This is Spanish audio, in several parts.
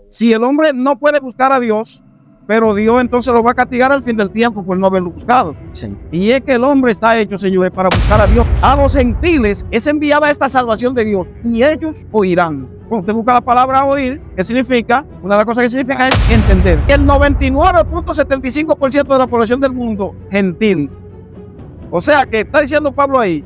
Si el hombre no puede buscar a Dios, pero Dios entonces lo va a castigar al fin del tiempo por no haberlo buscado. Sí. Y es que el hombre está hecho, señores, para buscar a Dios. A los gentiles es enviada esta salvación de Dios y ellos oirán. Cuando usted busca la palabra oír, ¿qué significa? Una de las cosas que significa es entender. El 99.75% de la población del mundo gentil. O sea que está diciendo Pablo ahí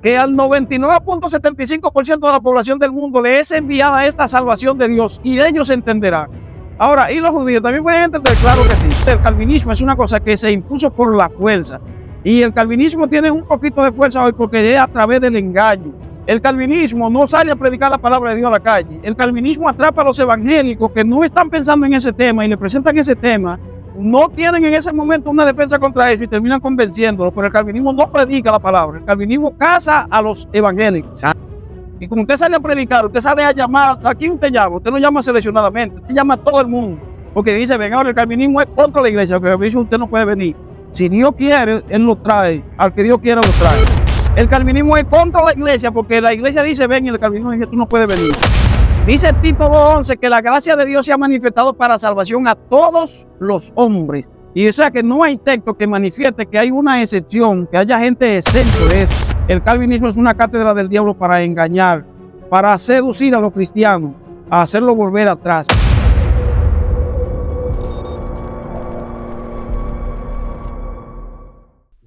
que al 99.75% de la población del mundo le es enviada esta salvación de Dios y ellos entenderán. Ahora, ¿y los judíos también pueden entender? Claro que sí. El calvinismo es una cosa que se impuso por la fuerza. Y el calvinismo tiene un poquito de fuerza hoy porque es a través del engaño. El calvinismo no sale a predicar la palabra de Dios a la calle. El calvinismo atrapa a los evangélicos que no están pensando en ese tema y le presentan ese tema. No tienen en ese momento una defensa contra eso y terminan convenciéndolos. Pero el calvinismo no predica la palabra. El calvinismo caza a los evangélicos. Y como usted sale a predicar, usted sale a llamar, ¿a quién usted llama? Usted no llama seleccionadamente, usted llama a todo el mundo. Porque dice, ven, ahora el calvinismo es contra la iglesia, porque el calvinismo usted no puede venir. Si Dios quiere, Él lo trae. Al que Dios quiera, lo trae. El calvinismo es contra la iglesia, porque la iglesia dice, ven, y el calvinismo dice, tú no puedes venir. Dice Tito 2:11 que la gracia de Dios se ha manifestado para salvación a todos los hombres. Y o sea que no hay texto que manifieste que hay una excepción, que haya gente exento de eso. El calvinismo es una cátedra del diablo para engañar, para seducir a los cristianos, a hacerlo volver atrás.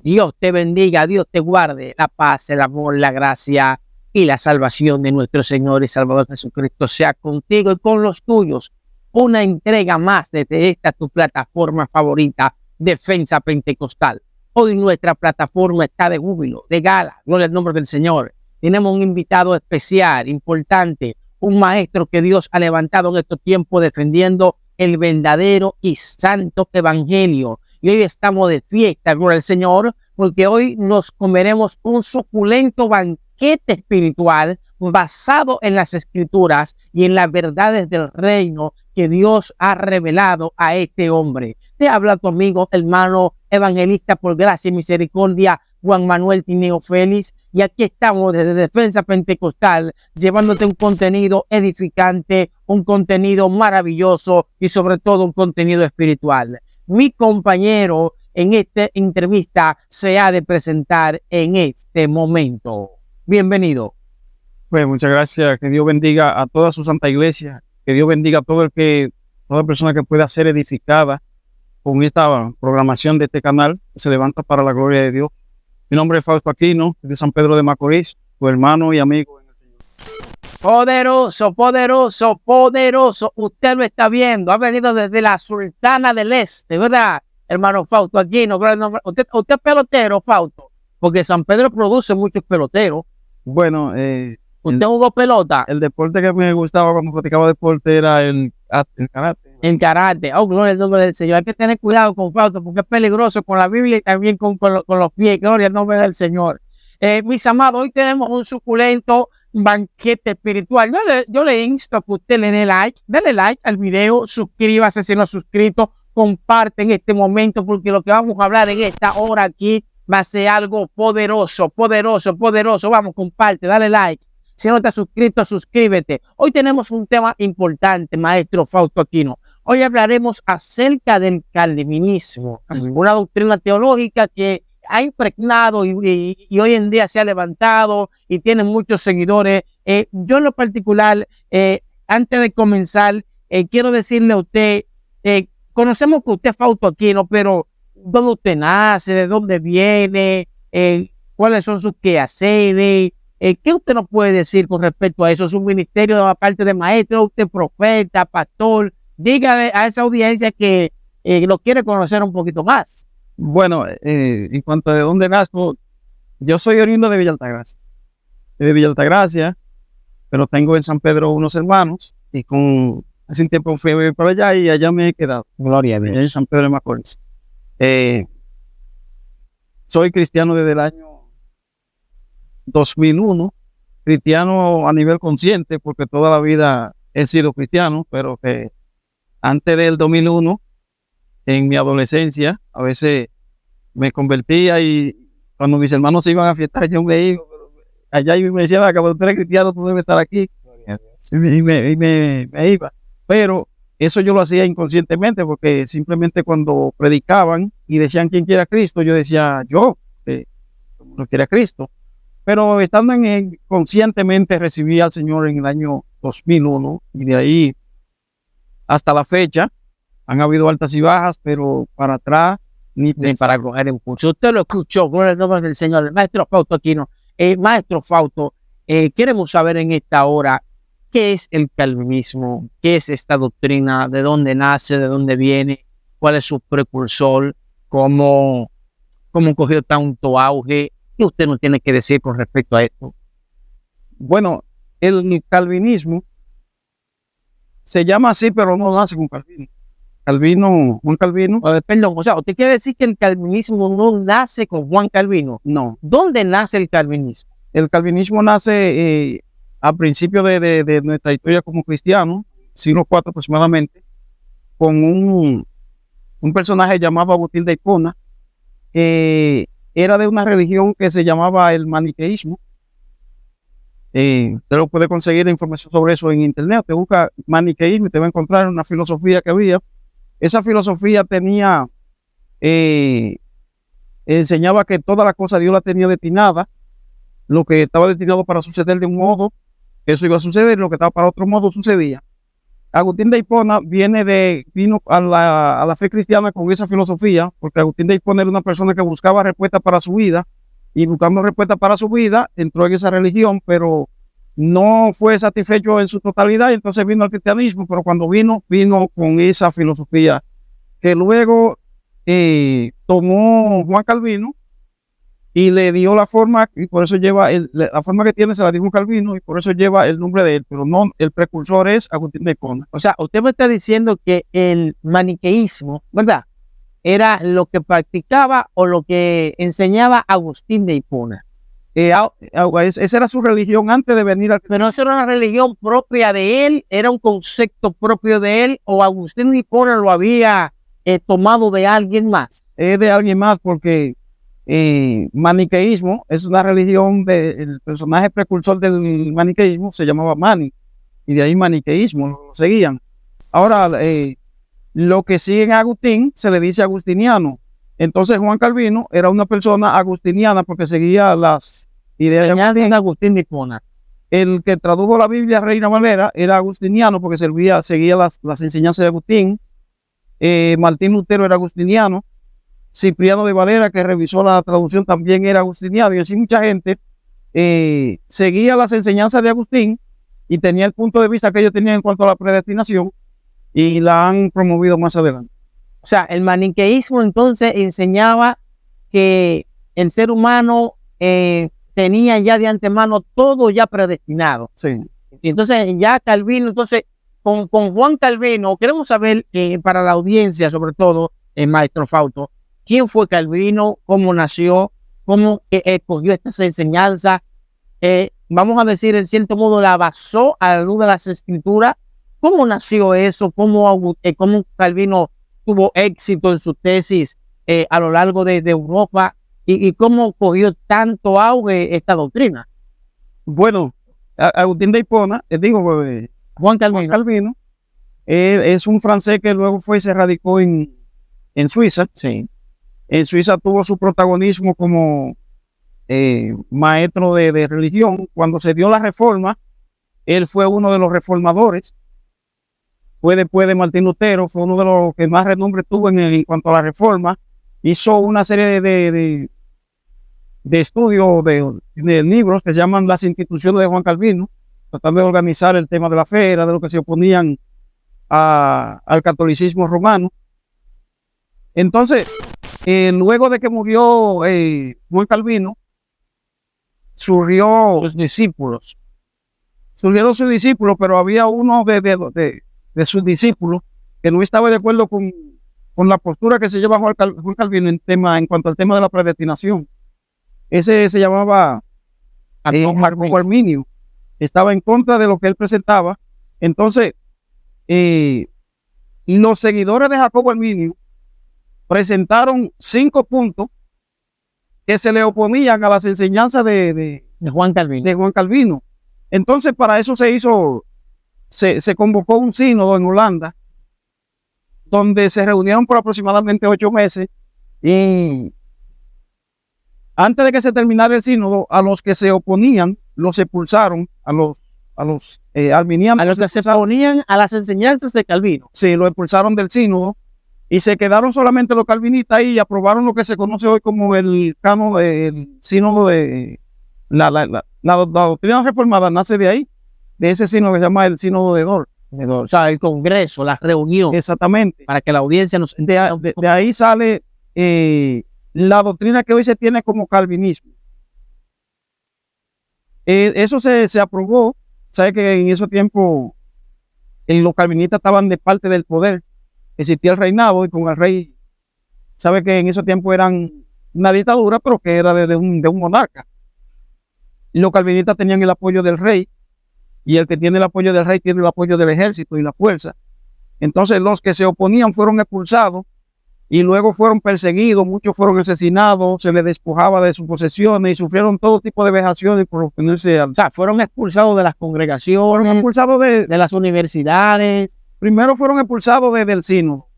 Dios te bendiga, Dios te guarde. La paz, el amor, la gracia y la salvación de nuestro Señor y Salvador Jesucristo sea contigo y con los tuyos. Una entrega más desde esta tu plataforma favorita, Defensa Pentecostal. Hoy nuestra plataforma está de júbilo, de gala, gloria al nombre del Señor. Tenemos un invitado especial, importante, un maestro que Dios ha levantado en estos tiempos defendiendo el verdadero y santo evangelio. Y hoy estamos de fiesta, gloria al Señor, porque hoy nos comeremos un suculento banquete espiritual basado en las Escrituras y en las verdades del reino que Dios ha revelado a este hombre. Te habla tu amigo, hermano evangelista por gracia y misericordia, Juan Manuel Tineo Félix, y aquí estamos desde Defensa Pentecostal llevándote un contenido edificante, un contenido maravilloso y sobre todo un contenido espiritual. Mi compañero en esta entrevista se ha de presentar en este momento. Bienvenido. Pues muchas gracias. Que Dios bendiga a toda su santa iglesia. Que Dios bendiga a toda persona que pueda ser edificada con esta programación de este canal que se levanta para la gloria de Dios. Mi nombre es Fausto Aquino, de San Pedro de Macorís, tu hermano y amigo en el Señor. Poderoso, poderoso, poderoso. Usted lo está viendo. Ha venido desde la Sultana del Este, ¿verdad? Hermano Fausto Aquino. Usted es pelotero, Fausto, porque San Pedro produce muchos peloteros. Bueno, ¿usted jugó pelota? El deporte que me gustaba cuando practicaba deporte era el karate. En karate. Oh, gloria al nombre del Señor. Hay que tener cuidado con Fausto porque es peligroso con la Biblia y también con los pies. Gloria al nombre del Señor. Mis amados, hoy tenemos un suculento banquete espiritual. Yo le insto a que usted le dé like. Dale like al video. Suscríbase si no ha suscrito. Comparte en este momento porque lo que vamos a hablar en esta hora aquí va a ser algo poderoso, poderoso, poderoso. Vamos, comparte, dale like. Si no te has suscrito, suscríbete. Hoy tenemos un tema importante, maestro Fausto Aquino. Hoy hablaremos acerca del calvinismo, una doctrina teológica que ha impregnado y hoy en día se ha levantado y tiene muchos seguidores. Yo en lo particular, antes de comenzar, quiero decirle a usted, conocemos que usted es Fausto Aquino, pero ¿dónde usted nace? ¿De dónde viene? ¿Cuáles son sus quehaceres? ¿Qué usted nos puede decir con respecto a eso? ¿Es un ministerio aparte de maestro? ¿Usted es profeta, pastor? Dígale a esa audiencia que lo quiere conocer un poquito más. Bueno, en cuanto a de dónde nazco, yo soy oriundo de Villa Altagracia. De Villa Altagracia, pero tengo en San Pedro unos hermanos y hace un tiempo fui para allá y allá me he quedado. Gloria a Dios. Allá en San Pedro de Macorís. Soy cristiano desde el año 2001, cristiano a nivel consciente, porque toda la vida he sido cristiano, pero que antes del 2001, en mi adolescencia, a veces me convertía y cuando mis hermanos se iban a fiestar, yo me iba, allá y me decía, cuando tú eres cristiano, tú debes estar aquí. Y me iba. Pero eso yo lo hacía inconscientemente porque simplemente cuando predicaban y decían quién quiere a Cristo, yo decía yo, no quiere a Cristo. Pero estando conscientemente recibí al Señor en el año 2001 y de ahí hasta la fecha han habido altas y bajas, pero para atrás ni para coger impulso. Usted lo escuchó con el nombre del Señor, el maestro Fausto Aquino. Maestro Fausto, queremos saber en esta hora qué es el calvinismo, qué es esta doctrina, de dónde nace, de dónde viene, cuál es su precursor, cómo cogió tanto auge. ¿Qué usted nos tiene que decir con respecto a esto? Bueno, el calvinismo se llama así, pero no nace con Juan Calvino. Perdón, o sea, ¿usted quiere decir que el calvinismo no nace con Juan Calvino? No. ¿Dónde nace el calvinismo? El calvinismo nace a principio de nuestra historia como cristiano, siglo IV aproximadamente, con un personaje llamado Agustín de Hipona, que era de una religión que se llamaba el maniqueísmo. Usted lo puede conseguir información sobre eso en internet. Te busca maniqueísmo y te va a encontrar una filosofía que había. Esa filosofía enseñaba que toda la cosa Dios la tenía destinada, lo que estaba destinado para suceder de un modo, eso iba a suceder, lo que estaba para otro modo sucedía. Agustín de Hipona vino a la fe cristiana con esa filosofía, porque Agustín de Hipona era una persona que buscaba respuestas para su vida, y buscando respuestas para su vida, entró en esa religión, pero no fue satisfecho en su totalidad, y entonces vino al cristianismo, pero cuando vino con esa filosofía que luego tomó Juan Calvino y le dio la forma, y por eso lleva la forma que tiene, se la dijo Calvino, y por eso lleva el nombre de él, pero no, el precursor es Agustín de Hipona. O sea, usted me está diciendo que el maniqueísmo, ¿verdad?, era lo que practicaba o lo que enseñaba Agustín de Hipona. Esa era su religión antes de venir al... Pero eso era una religión propia de él, era un concepto propio de él, o Agustín de Hipona lo había tomado de alguien más. De alguien más, porque maniqueísmo es una religión el personaje precursor del maniqueísmo se llamaba Mani, y de ahí maniqueísmo, lo seguían. Ahora, lo que siguen a Agustín se le dice agustiniano. Entonces Juan Calvino era una persona agustiniana porque seguía las ideas de Agustín de Hipona. El que tradujo la Biblia, Reina Valera, era agustiniano porque seguía las enseñanzas de Agustín. Martín Lutero era agustiniano. Cipriano de Valera, que revisó la traducción, también era agustiniano. Y así mucha gente seguía las enseñanzas de Agustín y tenía el punto de vista que ellos tenían en cuanto a la predestinación, y la han promovido más adelante. O sea, el maniqueísmo entonces enseñaba que el ser humano tenía ya de antemano todo ya predestinado. Sí. Y entonces ya Calvino, entonces con Juan Calvino, queremos saber para la audiencia, sobre todo, el maestro Fausto, quién fue Calvino, cómo nació, cómo escogió estas enseñanzas, vamos a decir, en cierto modo la basó a la luz de las escrituras. ¿Cómo nació eso? ¿Cómo Calvino tuvo éxito en su tesis a lo largo de Europa? ¿Y cómo cogió tanto auge esta doctrina? Bueno, Agustín de Hipona, Juan Calvino es un francés que luego fue y se radicó en Suiza. Sí. En Suiza tuvo su protagonismo como maestro de religión. Cuando se dio la reforma, él fue uno de los reformadores. Fue después de Martín Lutero, fue uno de los que más renombre tuvo en cuanto a la reforma. Hizo una serie de estudios, de libros que se llaman Las Instituciones de Juan Calvino, tratando de organizar el tema de la fe, era de lo que se oponían al catolicismo romano. Entonces, luego de que murió Juan Calvino, surgieron sus discípulos, pero había uno de sus discípulos que no estaba de acuerdo con la postura que se lleva Juan Calvino en cuanto al tema de la predestinación. Ese se llamaba Jacobo Arminio. Estaba en contra de lo que él presentaba. Entonces, los seguidores de Jacobo Arminio presentaron 5 puntos que se le oponían a las enseñanzas de Juan Calvino. Entonces, para eso se hizo se convocó un sínodo en Holanda, donde se reunieron por aproximadamente 8 meses, y antes de que se terminara el sínodo, a los que se oponían los expulsaron, a los arminianos. A los que se oponían a las enseñanzas de Calvino. Sí, lo expulsaron del sínodo y se quedaron solamente los calvinistas y aprobaron lo que se conoce hoy como el canon del sínodo de la doctrina reformada. Nace de ahí, de ese sínodo que se llama el sínodo de Dort. O sea, el congreso, la reunión. Exactamente. Para que la audiencia nos entienda. De ahí sale la doctrina que hoy se tiene como calvinismo. Eso se aprobó. Sabe que en ese tiempo los calvinistas estaban de parte del poder. Existía el reinado y con el rey, sabe que en ese tiempo eran una dictadura, pero que era de un monarca. Los calvinistas tenían el apoyo del rey, y el que tiene el apoyo del rey tiene el apoyo del ejército y la fuerza. Entonces los que se oponían fueron expulsados y luego fueron perseguidos, muchos fueron asesinados, se les despojaba de sus posesiones y sufrieron todo tipo de vejaciones por oponerse al... O sea, fueron expulsados de las congregaciones, fueron expulsados de las universidades. Primero fueron expulsados del sínodo,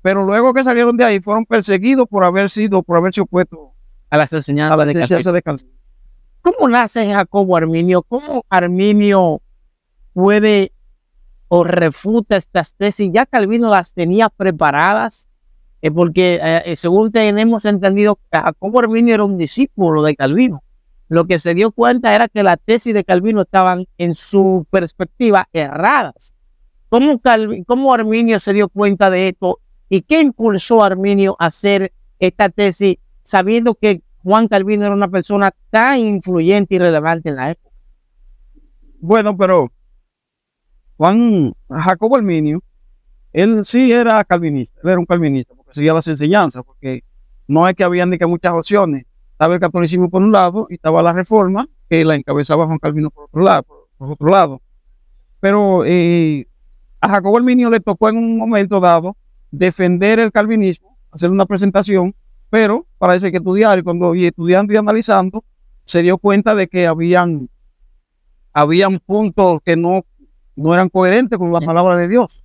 pero luego que salieron de ahí fueron perseguidos por haberse opuesto a las enseñanzas de Calvino. ¿Cómo nace Jacobo Arminio? ¿Cómo Arminio puede o refuta estas tesis? Ya Calvino las tenía preparadas, porque según tenemos entendido, Jacobo Arminio era un discípulo de Calvino. Lo que se dio cuenta era que las tesis de Calvino estaban en su perspectiva erradas. ¿Cómo Arminio se dio cuenta de esto? ¿Y qué impulsó a Arminio a hacer esta tesis sabiendo que Juan Calvino era una persona tan influyente y relevante en la época? Bueno, pero Jacobo Arminio, él sí era calvinista, él era un calvinista, porque seguía las enseñanzas, porque no es que habían ni que muchas opciones. Estaba el catolicismo por un lado y estaba la reforma, que la encabezaba Juan Calvino por otro lado. Pero a Jacobo Arminio le tocó en un momento dado defender el calvinismo, hacer una presentación, pero parece que estudiar, y estudiando y analizando, se dio cuenta de que habían puntos que no eran coherentes con la palabra de Dios.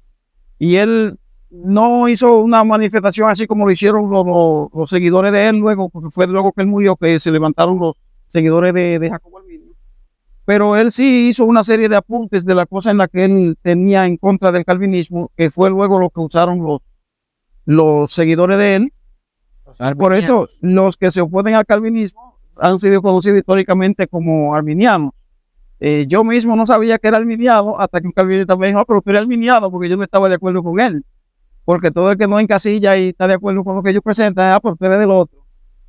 Y él no hizo una manifestación así como lo hicieron los seguidores de él luego, porque fue luego que él murió que se levantaron los seguidores de Jacobo Arminio. Pero él sí hizo una serie de apuntes de la cosa en la que él tenía en contra del calvinismo, que fue luego lo que usaron los seguidores de él. Por eso los que se oponen al calvinismo han sido conocidos históricamente como arminianos. Yo mismo no sabía que era arminiano hasta que un calvinista me dijo, pero tú eres arminiano, porque yo no estaba de acuerdo con él. Porque todo el que no encasilla y está de acuerdo con lo que ellos presentan, pues tú eres del otro.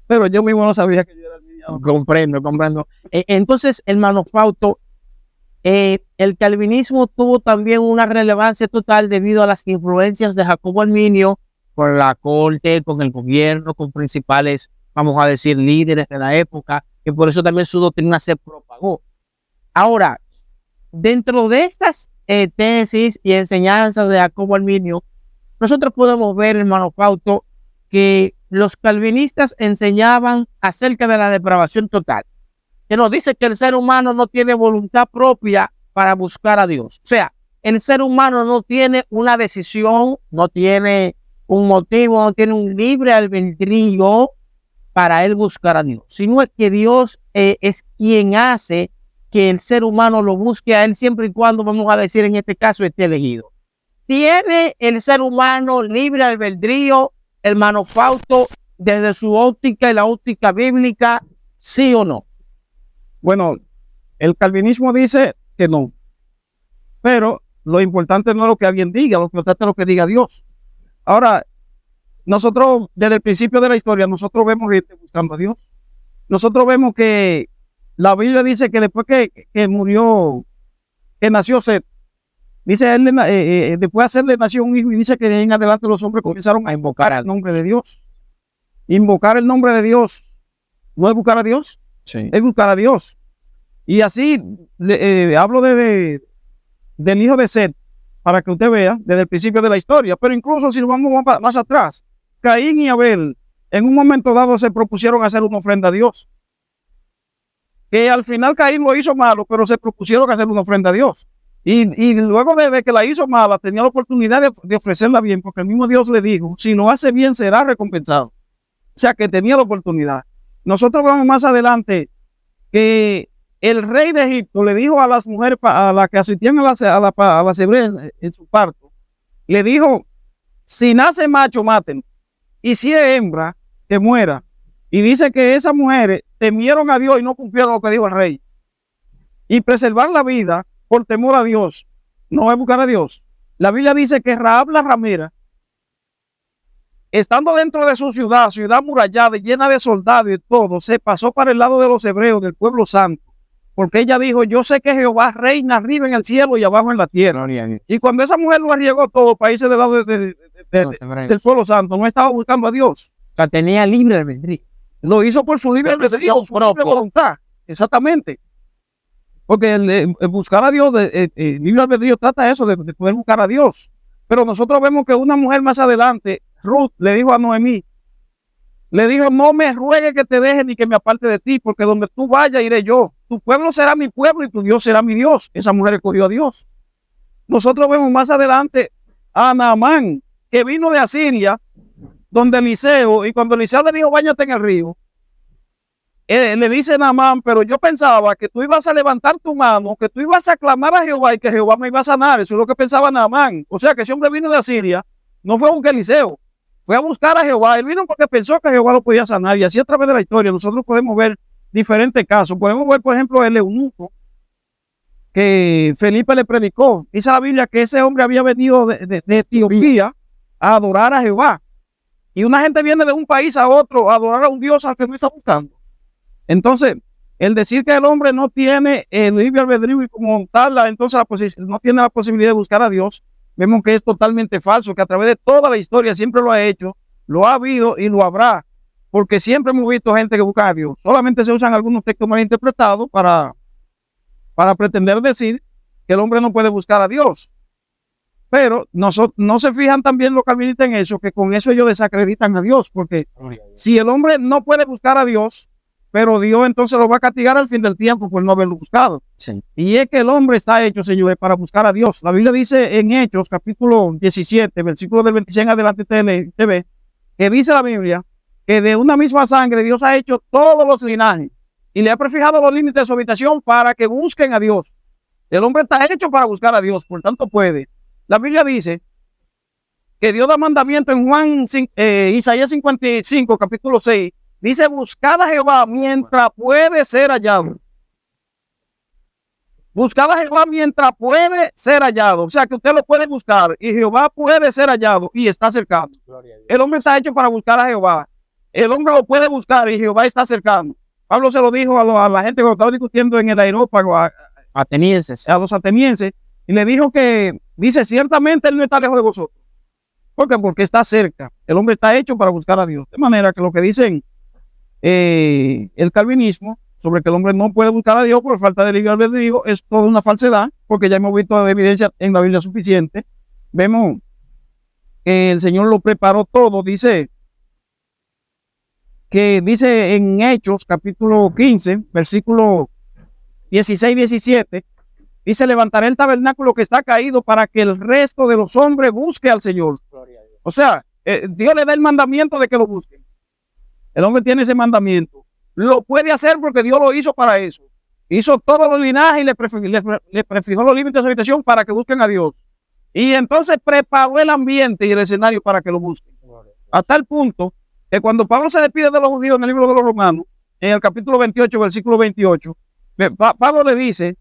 Pero yo mismo no sabía que yo era arminiano. Comprendo. Entonces, hermano Fausto, el calvinismo tuvo también una relevancia total debido a las influencias de Jacobo Arminio con la corte, con el gobierno, con principales, vamos a decir, líderes de la época, que por eso también su doctrina se propagó. Ahora, dentro de estas tesis y enseñanzas de Jacobo Arminio, nosotros podemos ver, hermano Fausto, que los calvinistas enseñaban acerca de la depravación total, que nos dice que el ser humano no tiene voluntad propia para buscar a Dios. O sea, el ser humano no tiene una decisión, no tiene un motivo, no tiene un libre albedrío para él buscar a Dios, sino es que Dios es quien hace que el ser humano lo busque a él siempre y cuando, vamos a decir en este caso, esté elegido. ¿Tiene el ser humano libre albedrío, hermano Fausto, desde su óptica y la óptica bíblica, sí o no? Bueno, el calvinismo dice que no, pero lo importante no es lo que alguien diga, lo importante es lo que diga Dios. Ahora, nosotros desde el principio de la historia, nosotros vemos gente buscando a Dios. Nosotros vemos que la Biblia dice que después que murió, que nació Set, dice él, después de hacerle nació un hijo, y dice que de ahí en adelante los hombres comenzaron a invocar el nombre de Dios. Invocar el nombre de Dios no es buscar a Dios, sí, es buscar a Dios. Y así hablo del hijo de Set, para que usted vea desde el principio de la historia. Pero incluso si nos vamos más atrás, Caín y Abel en un momento dado se propusieron hacer una ofrenda a Dios. Que al final Caín lo hizo malo, pero se propusieron hacer una ofrenda a Dios. Y luego de que la hizo mala, tenía la oportunidad de ofrecerla bien, porque el mismo Dios le dijo, si lo hace bien será recompensado. O sea, que tenía la oportunidad. Nosotros vemos más adelante que el rey de Egipto le dijo a las mujeres, a las que asistían a las hebreas en su parto, le dijo, si nace macho, mátenlo. Y si es hembra, que muera. Y dice que esas mujeres temieron a Dios y no cumplieron lo que dijo el rey. Y preservar la vida por temor a Dios no es buscar a Dios. La Biblia dice que Rahab la ramera, estando dentro de su ciudad murallada, llena de soldados y todo, se pasó para el lado de los hebreos, del pueblo santo, porque ella dijo, yo sé que Jehová reina arriba en el cielo y abajo en la tierra. Y cuando esa mujer lo arriesgó todo para irse del lado del pueblo santo, no estaba buscando a Dios. O sea, tenía libre albedrío. Lo hizo por su libre albedrío, por su libre voluntad. Exactamente. Porque el buscar a Dios, el libre albedrío trata eso, de poder buscar a Dios. Pero nosotros vemos que una mujer más adelante, Ruth, le dijo a Noemí, le dijo, no me ruegue que te deje ni que me aparte de ti, porque donde tú vayas iré yo. Tu pueblo será mi pueblo y tu Dios será mi Dios. Esa mujer escogió a Dios. Nosotros vemos más adelante a Naamán, que vino de Asiria, donde Eliseo, y cuando Eliseo le dijo, báñate en el río, le dice Naamán, pero yo pensaba que tú ibas a levantar tu mano, que tú ibas a clamar a Jehová y que Jehová me iba a sanar. Eso es lo que pensaba Naamán. O sea que ese hombre vino de Asiria, no fue a buscar a Eliseo, fue a buscar a Jehová. Él vino porque pensó que Jehová lo podía sanar. Y así a través de la historia nosotros podemos ver diferentes casos. Podemos ver, por ejemplo, el eunuco que Felipe le predicó. Dice la Biblia que ese hombre había venido de Etiopía a adorar a Jehová. Y una gente viene de un país a otro a adorar a un Dios al que no está buscando. Entonces, el decir que el hombre no tiene el libre albedrío y como tal, entonces no tiene la posibilidad de buscar a Dios, vemos que es totalmente falso, que a través de toda la historia siempre lo ha hecho, lo ha habido y lo habrá, porque siempre hemos visto gente que busca a Dios. Solamente se usan algunos textos mal interpretados para pretender decir que el hombre no puede buscar a Dios. Pero no se fijan también los calvinistas en eso, que con eso ellos desacreditan a Dios, porque si el hombre no puede buscar a Dios, pero Dios entonces lo va a castigar al fin del tiempo por no haberlo buscado. Sí. Y es que el hombre está hecho, señores, para buscar a Dios. La Biblia dice en Hechos, capítulo 17, versículo del 26 en adelante, te ve, que dice la Biblia que de una misma sangre Dios ha hecho todos los linajes y le ha prefijado los límites de su habitación para que busquen a Dios. El hombre está hecho para buscar a Dios, por tanto puede. La Biblia dice que Dios da mandamiento en Isaías 55, capítulo 6, dice, buscad a Jehová mientras puede ser hallado. Buscad a Jehová mientras puede ser hallado. O sea, que usted lo puede buscar y Jehová puede ser hallado y está cercano. El hombre está hecho para buscar a Jehová. El hombre lo puede buscar y Jehová está cercano. Pablo se lo dijo a la gente que lo estaba discutiendo en el Areópago, a los atenienses, y le dijo que, dice, ciertamente él no está lejos de vosotros. ¿Por qué? Porque está cerca. El hombre está hecho para buscar a Dios. De manera que lo que dicen el calvinismo sobre que el hombre no puede buscar a Dios por falta de libre albedrío es toda una falsedad, porque ya hemos visto evidencia en la Biblia suficiente. Vemos que el Señor lo preparó todo. Dice en Hechos capítulo 15 versículo 16-17, dice, levantaré el tabernáculo que está caído para que el resto de los hombres busque al Señor. O sea, Dios le da el mandamiento de que lo busquen. El hombre tiene ese mandamiento. Lo puede hacer porque Dios lo hizo para eso. Hizo todos los linajes y le prefijó los límites de su habitación para que busquen a Dios. Y entonces preparó el ambiente y el escenario para que lo busquen. Hasta el punto que cuando Pablo se despide de los judíos en el libro de los Romanos, en el capítulo 28, versículo 28, Pablo le dice,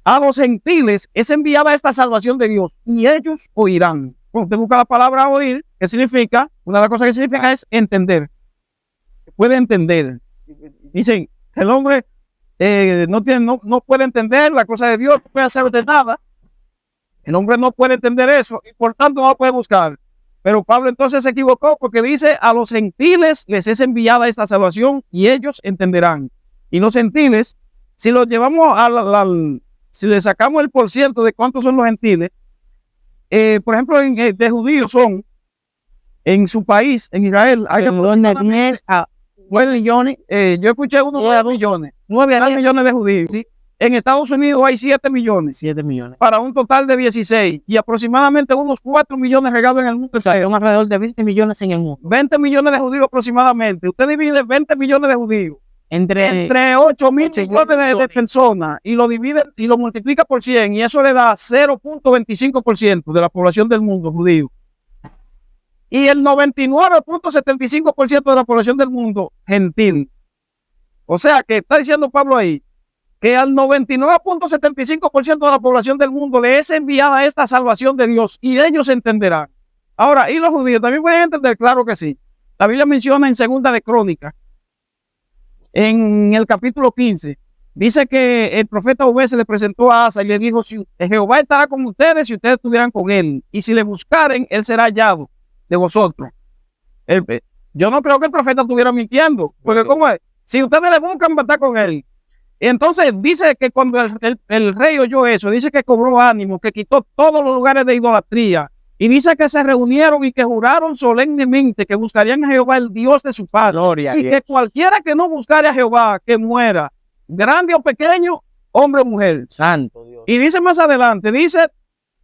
a los gentiles es enviada esta salvación de Dios y ellos oirán. Bueno, usted busca la palabra oír, ¿qué significa? Una de las cosas que significa es entender. Puede entender. Dicen, el hombre no puede entender la cosa de Dios, no puede hacer de nada. El hombre no puede entender eso y por tanto no lo puede buscar. Pero Pablo entonces se equivocó porque dice, a los gentiles les es enviada esta salvación y ellos entenderán. Y los gentiles, si los llevamos si le sacamos el % de cuántos son los gentiles, por ejemplo, de judíos son, en su país, en Israel, hay 9 millones. yo escuché 9 millones de judíos. ¿Sí? En Estados Unidos hay 7 millones. 7 millones. Para un total de 16 y aproximadamente unos 4 millones regados en el mundo. O sea, son alrededor de 20 millones en el mundo. 20 millones de judíos aproximadamente. Usted divide 20 millones de judíos entre 8 mil millones de personas y lo divide y lo multiplica por 100 y eso le da 0.25% de la población del mundo judío. Y el 99.75% de la población del mundo gentil. O sea que está diciendo Pablo ahí que al 99.75% de la población del mundo le es enviada esta salvación de Dios y ellos entenderán. Ahora, ¿y los judíos también pueden entender? Claro que sí. La Biblia menciona en Segunda de Crónicas, en el capítulo 15, dice que el profeta Obed se le presentó a Asa y le dijo, si Jehová estará con ustedes si ustedes estuvieran con él, y si le buscaren, él será hallado de vosotros. Yo no creo que el profeta estuviera mintiendo, porque ¿cómo es? Si ustedes le buscan, va a estar con él. Entonces dice que cuando el rey oyó eso, dice que cobró ánimo, que quitó todos los lugares de idolatría, y dice que se reunieron y que juraron solemnemente que buscarían a Jehová, el Dios de su padre. Gloria y que cualquiera que no buscare a Jehová, que muera, grande o pequeño, hombre o mujer. Santo Dios. Y dice más adelante, dice,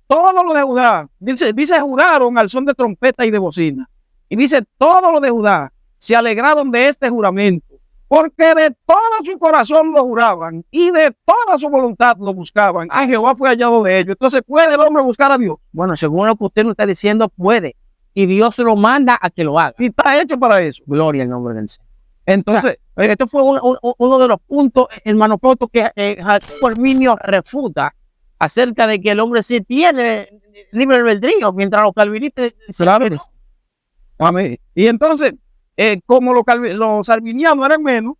todo lo de Judá, dice juraron al son de trompeta y de bocina. Y dice, todo lo de Judá se alegraron de este juramento, porque de todo su corazón lo juraban y de toda su voluntad lo buscaban. A Jehová fue hallado de ellos. Entonces, ¿puede el hombre buscar a Dios? Bueno, según lo que usted nos está diciendo, puede. Y Dios lo manda a que lo haga. Y está hecho para eso. Gloria al nombre del Señor. Entonces, o sea, esto fue uno de los puntos, hermano Poto, que Jacobo Herminio refuta acerca de que el hombre sí tiene libre albedrío, mientras los calvinistas... Claro. Amén. Y entonces, como los arminianos eran menos,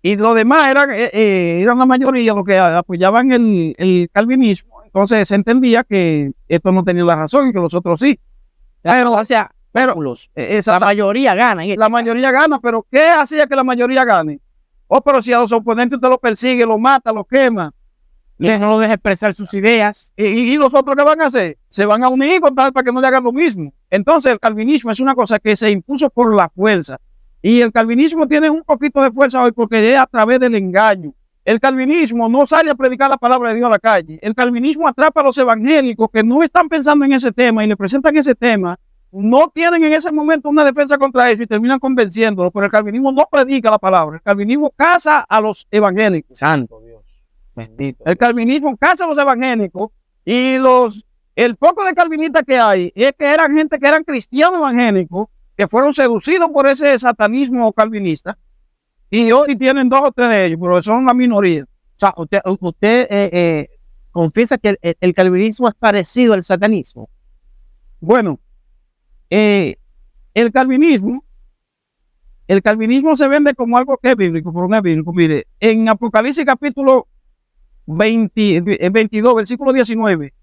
y los demás eran la mayoría los que apoyaban el calvinismo, entonces se entendía que esto no tenía la razón y que los otros sí. Pero, o sea, la mayoría gana. La mayoría gana, pero ¿qué hacía que la mayoría gane? Pero si a los oponentes usted los persigue, los mata, los quema. Que no lo deja expresar sus ideas. ¿Y los otros qué van a hacer? Se van a unir con tal para que no le hagan lo mismo. Entonces el calvinismo es una cosa que se impuso por la fuerza. Y el calvinismo tiene un poquito de fuerza hoy porque es a través del engaño. El calvinismo no sale a predicar la palabra de Dios a la calle. El calvinismo atrapa a los evangélicos que no están pensando en ese tema y le presentan ese tema. No tienen en ese momento una defensa contra eso y terminan convenciéndolo. Pero el calvinismo no predica la palabra. El calvinismo caza a los evangélicos. Santo Dios. Bendito. El calvinismo caza a los evangélicos y el poco de calvinistas que hay es que eran gente que eran cristianos evangélicos que fueron seducidos por ese satanismo calvinista y hoy tienen 2 o 3 de ellos, pero son la minoría. O sea, usted confiesa que el calvinismo es parecido al satanismo. Bueno, el calvinismo se vende como algo que es bíblico, pero no es bíblico. Mire, en Apocalipsis capítulo 22, versículo 19,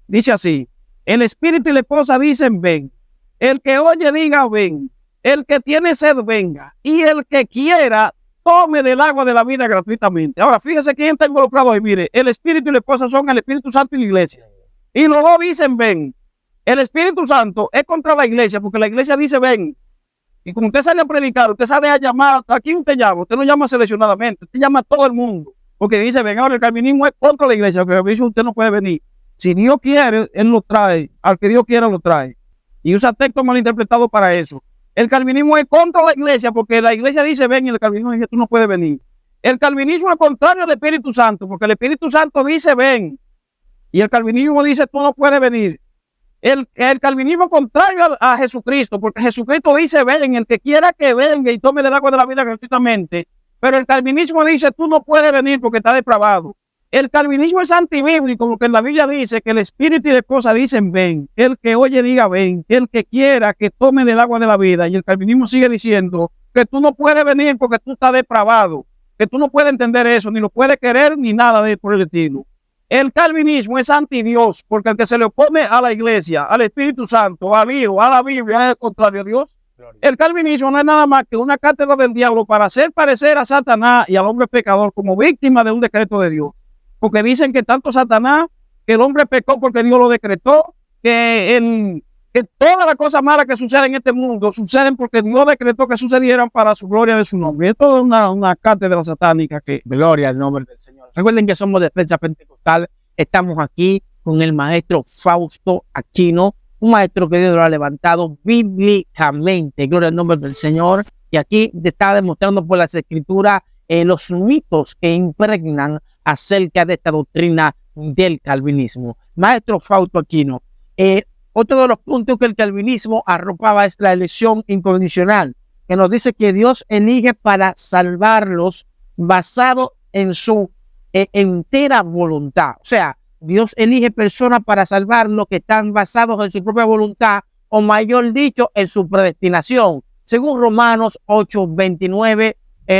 dice así: el espíritu y la esposa dicen ven, el que oye diga ven, el que tiene sed venga, y el que quiera tome del agua de la vida gratuitamente. Ahora fíjese quién está involucrado ahí. Mire, el espíritu y la esposa son el Espíritu Santo y la iglesia, y los dos dicen ven. El Espíritu Santo es contra la iglesia porque la iglesia dice ven, y como usted sale a predicar, usted sale a llamar, ¿a quién usted llama? Usted no llama seleccionadamente, usted llama a todo el mundo. Porque dice, ven, ahora el calvinismo es contra la iglesia, porque dice usted no puede venir. Si Dios quiere, Él lo trae. Al que Dios quiera, lo trae. Y usa textos malinterpretados para eso. El calvinismo es contra la iglesia, porque la iglesia dice, ven, y el calvinismo dice, tú no puedes venir. El calvinismo es contrario al Espíritu Santo, porque el Espíritu Santo dice, ven. Y el calvinismo dice, tú no puedes venir. El calvinismo es contrario a Jesucristo, porque Jesucristo dice, ven, el que quiera que venga y tome del agua de la vida gratuitamente. Pero el calvinismo dice, tú no puedes venir porque está depravado. El calvinismo es antibíblico porque en la Biblia dice que el espíritu y la esposa dicen ven. El que oye diga ven. El que quiera que tome del agua de la vida. Y el calvinismo sigue diciendo que tú no puedes venir porque tú estás depravado. Que tú no puedes entender eso, ni lo puedes querer, ni nada por el estilo. El calvinismo es anti-Dios porque el que se le opone a la iglesia, al Espíritu Santo, al Hijo, a la Biblia, es el contrario a Dios. El calvinismo no es nada más que una cátedra del diablo para hacer parecer a Satanás y al hombre pecador como víctima de un decreto de Dios. Porque dicen que tanto Satanás, que el hombre pecó porque Dios lo decretó, que que todas las cosas malas que suceden en este mundo suceden porque Dios decretó que sucedieran para su gloria de su nombre. Esto es una cátedra satánica que... Gloria al nombre del Señor. Recuerden que somos Defensa Pentecostal. Estamos aquí con el maestro Fausto Aquino, un maestro que Dios lo ha levantado bíblicamente. Gloria al nombre del Señor. Y aquí está demostrando por las escrituras los mitos que impregnan acerca de esta doctrina del calvinismo. Maestro Fausto Aquino, otro de los puntos que el calvinismo arropaba es la elección incondicional, que nos dice que Dios elige para salvarlos basado en su entera voluntad. O sea, Dios elige personas para salvarlos que están basados en su propia voluntad, o mayor dicho, en su predestinación, según Romanos 8:29,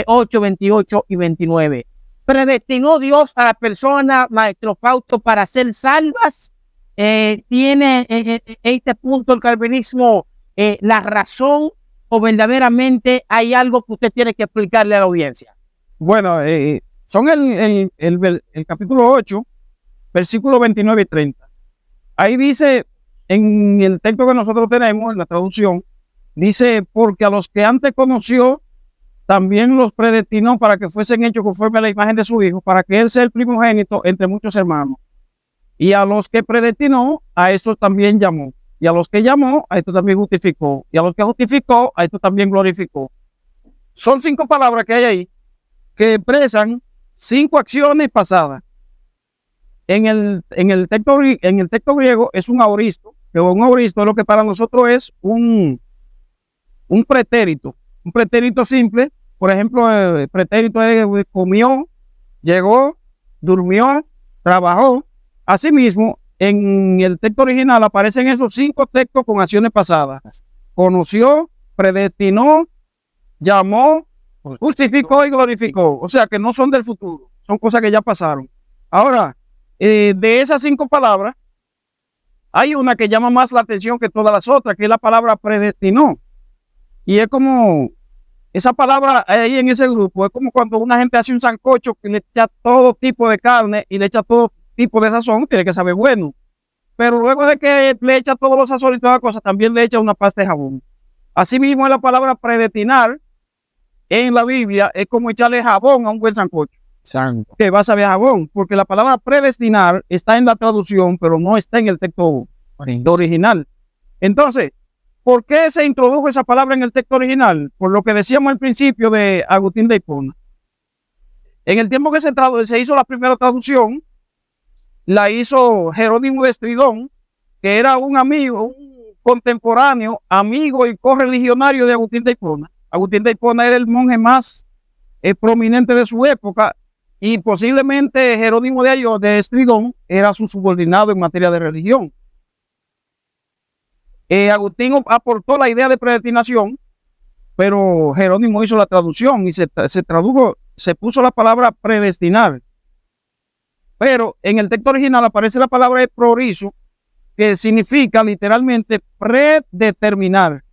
8, 28 y 29. ¿Predestinó Dios a la persona, maestro Fausto, para ser salvas? ¿Tiene este punto el calvinismo la razón, o verdaderamente hay algo que usted tiene que explicarle a la audiencia? Bueno, son el capítulo 8, versículos 29 y 30. Ahí dice, en el texto que nosotros tenemos, en la traducción, dice, porque a los que antes conoció, también los predestinó para que fuesen hechos conforme a la imagen de su Hijo, para que Él sea el primogénito entre muchos hermanos. Y a los que predestinó, a estos también llamó. Y a los que llamó, a estos también justificó. Y a los que justificó, a estos también glorificó. Son 5 palabras que hay ahí que expresan 5 acciones pasadas. En el texto griego es un aoristo, pero un aoristo es lo que para nosotros es un pretérito. Un pretérito simple, por ejemplo, el pretérito es comió, llegó, durmió, trabajó. Asimismo, en el texto original aparecen esos 5 textos con acciones pasadas. Conoció, predestinó, llamó, justificó y glorificó. O sea que no son del futuro, son cosas que ya pasaron. Ahora, de esas 5 palabras, hay una que llama más la atención que todas las otras, que es la palabra predestinó. Y es como, esa palabra ahí en ese grupo, es como cuando una gente hace un sancocho que le echa todo tipo de carne y le echa todo tipo de sazón, tiene que saber bueno. Pero luego de que le echa todos los sazones y todas las cosas, también le echa una pasta de jabón. Asimismo, la palabra predestinar en la Biblia es como echarle jabón a un buen sancocho. Santo. Que va a saber jabón, porque la palabra predestinar está en la traducción, pero no está en el texto original. Entonces, ¿por qué se introdujo esa palabra en el texto original? Por lo que decíamos al principio de Agustín de Hipona. En el tiempo que se hizo la primera traducción, la hizo Jerónimo de Estridón, que era un amigo, un contemporáneo, amigo y correligionario de Agustín de Hipona. Agustín de Hipona era el monje más prominente de su época, y posiblemente Jerónimo de Estridón era su subordinado en materia de religión. Agustín aportó la idea de predestinación, pero Jerónimo hizo la traducción y se tradujo, se puso la palabra predestinar. Pero en el texto original aparece la palabra prorizo, que significa literalmente predeterminar.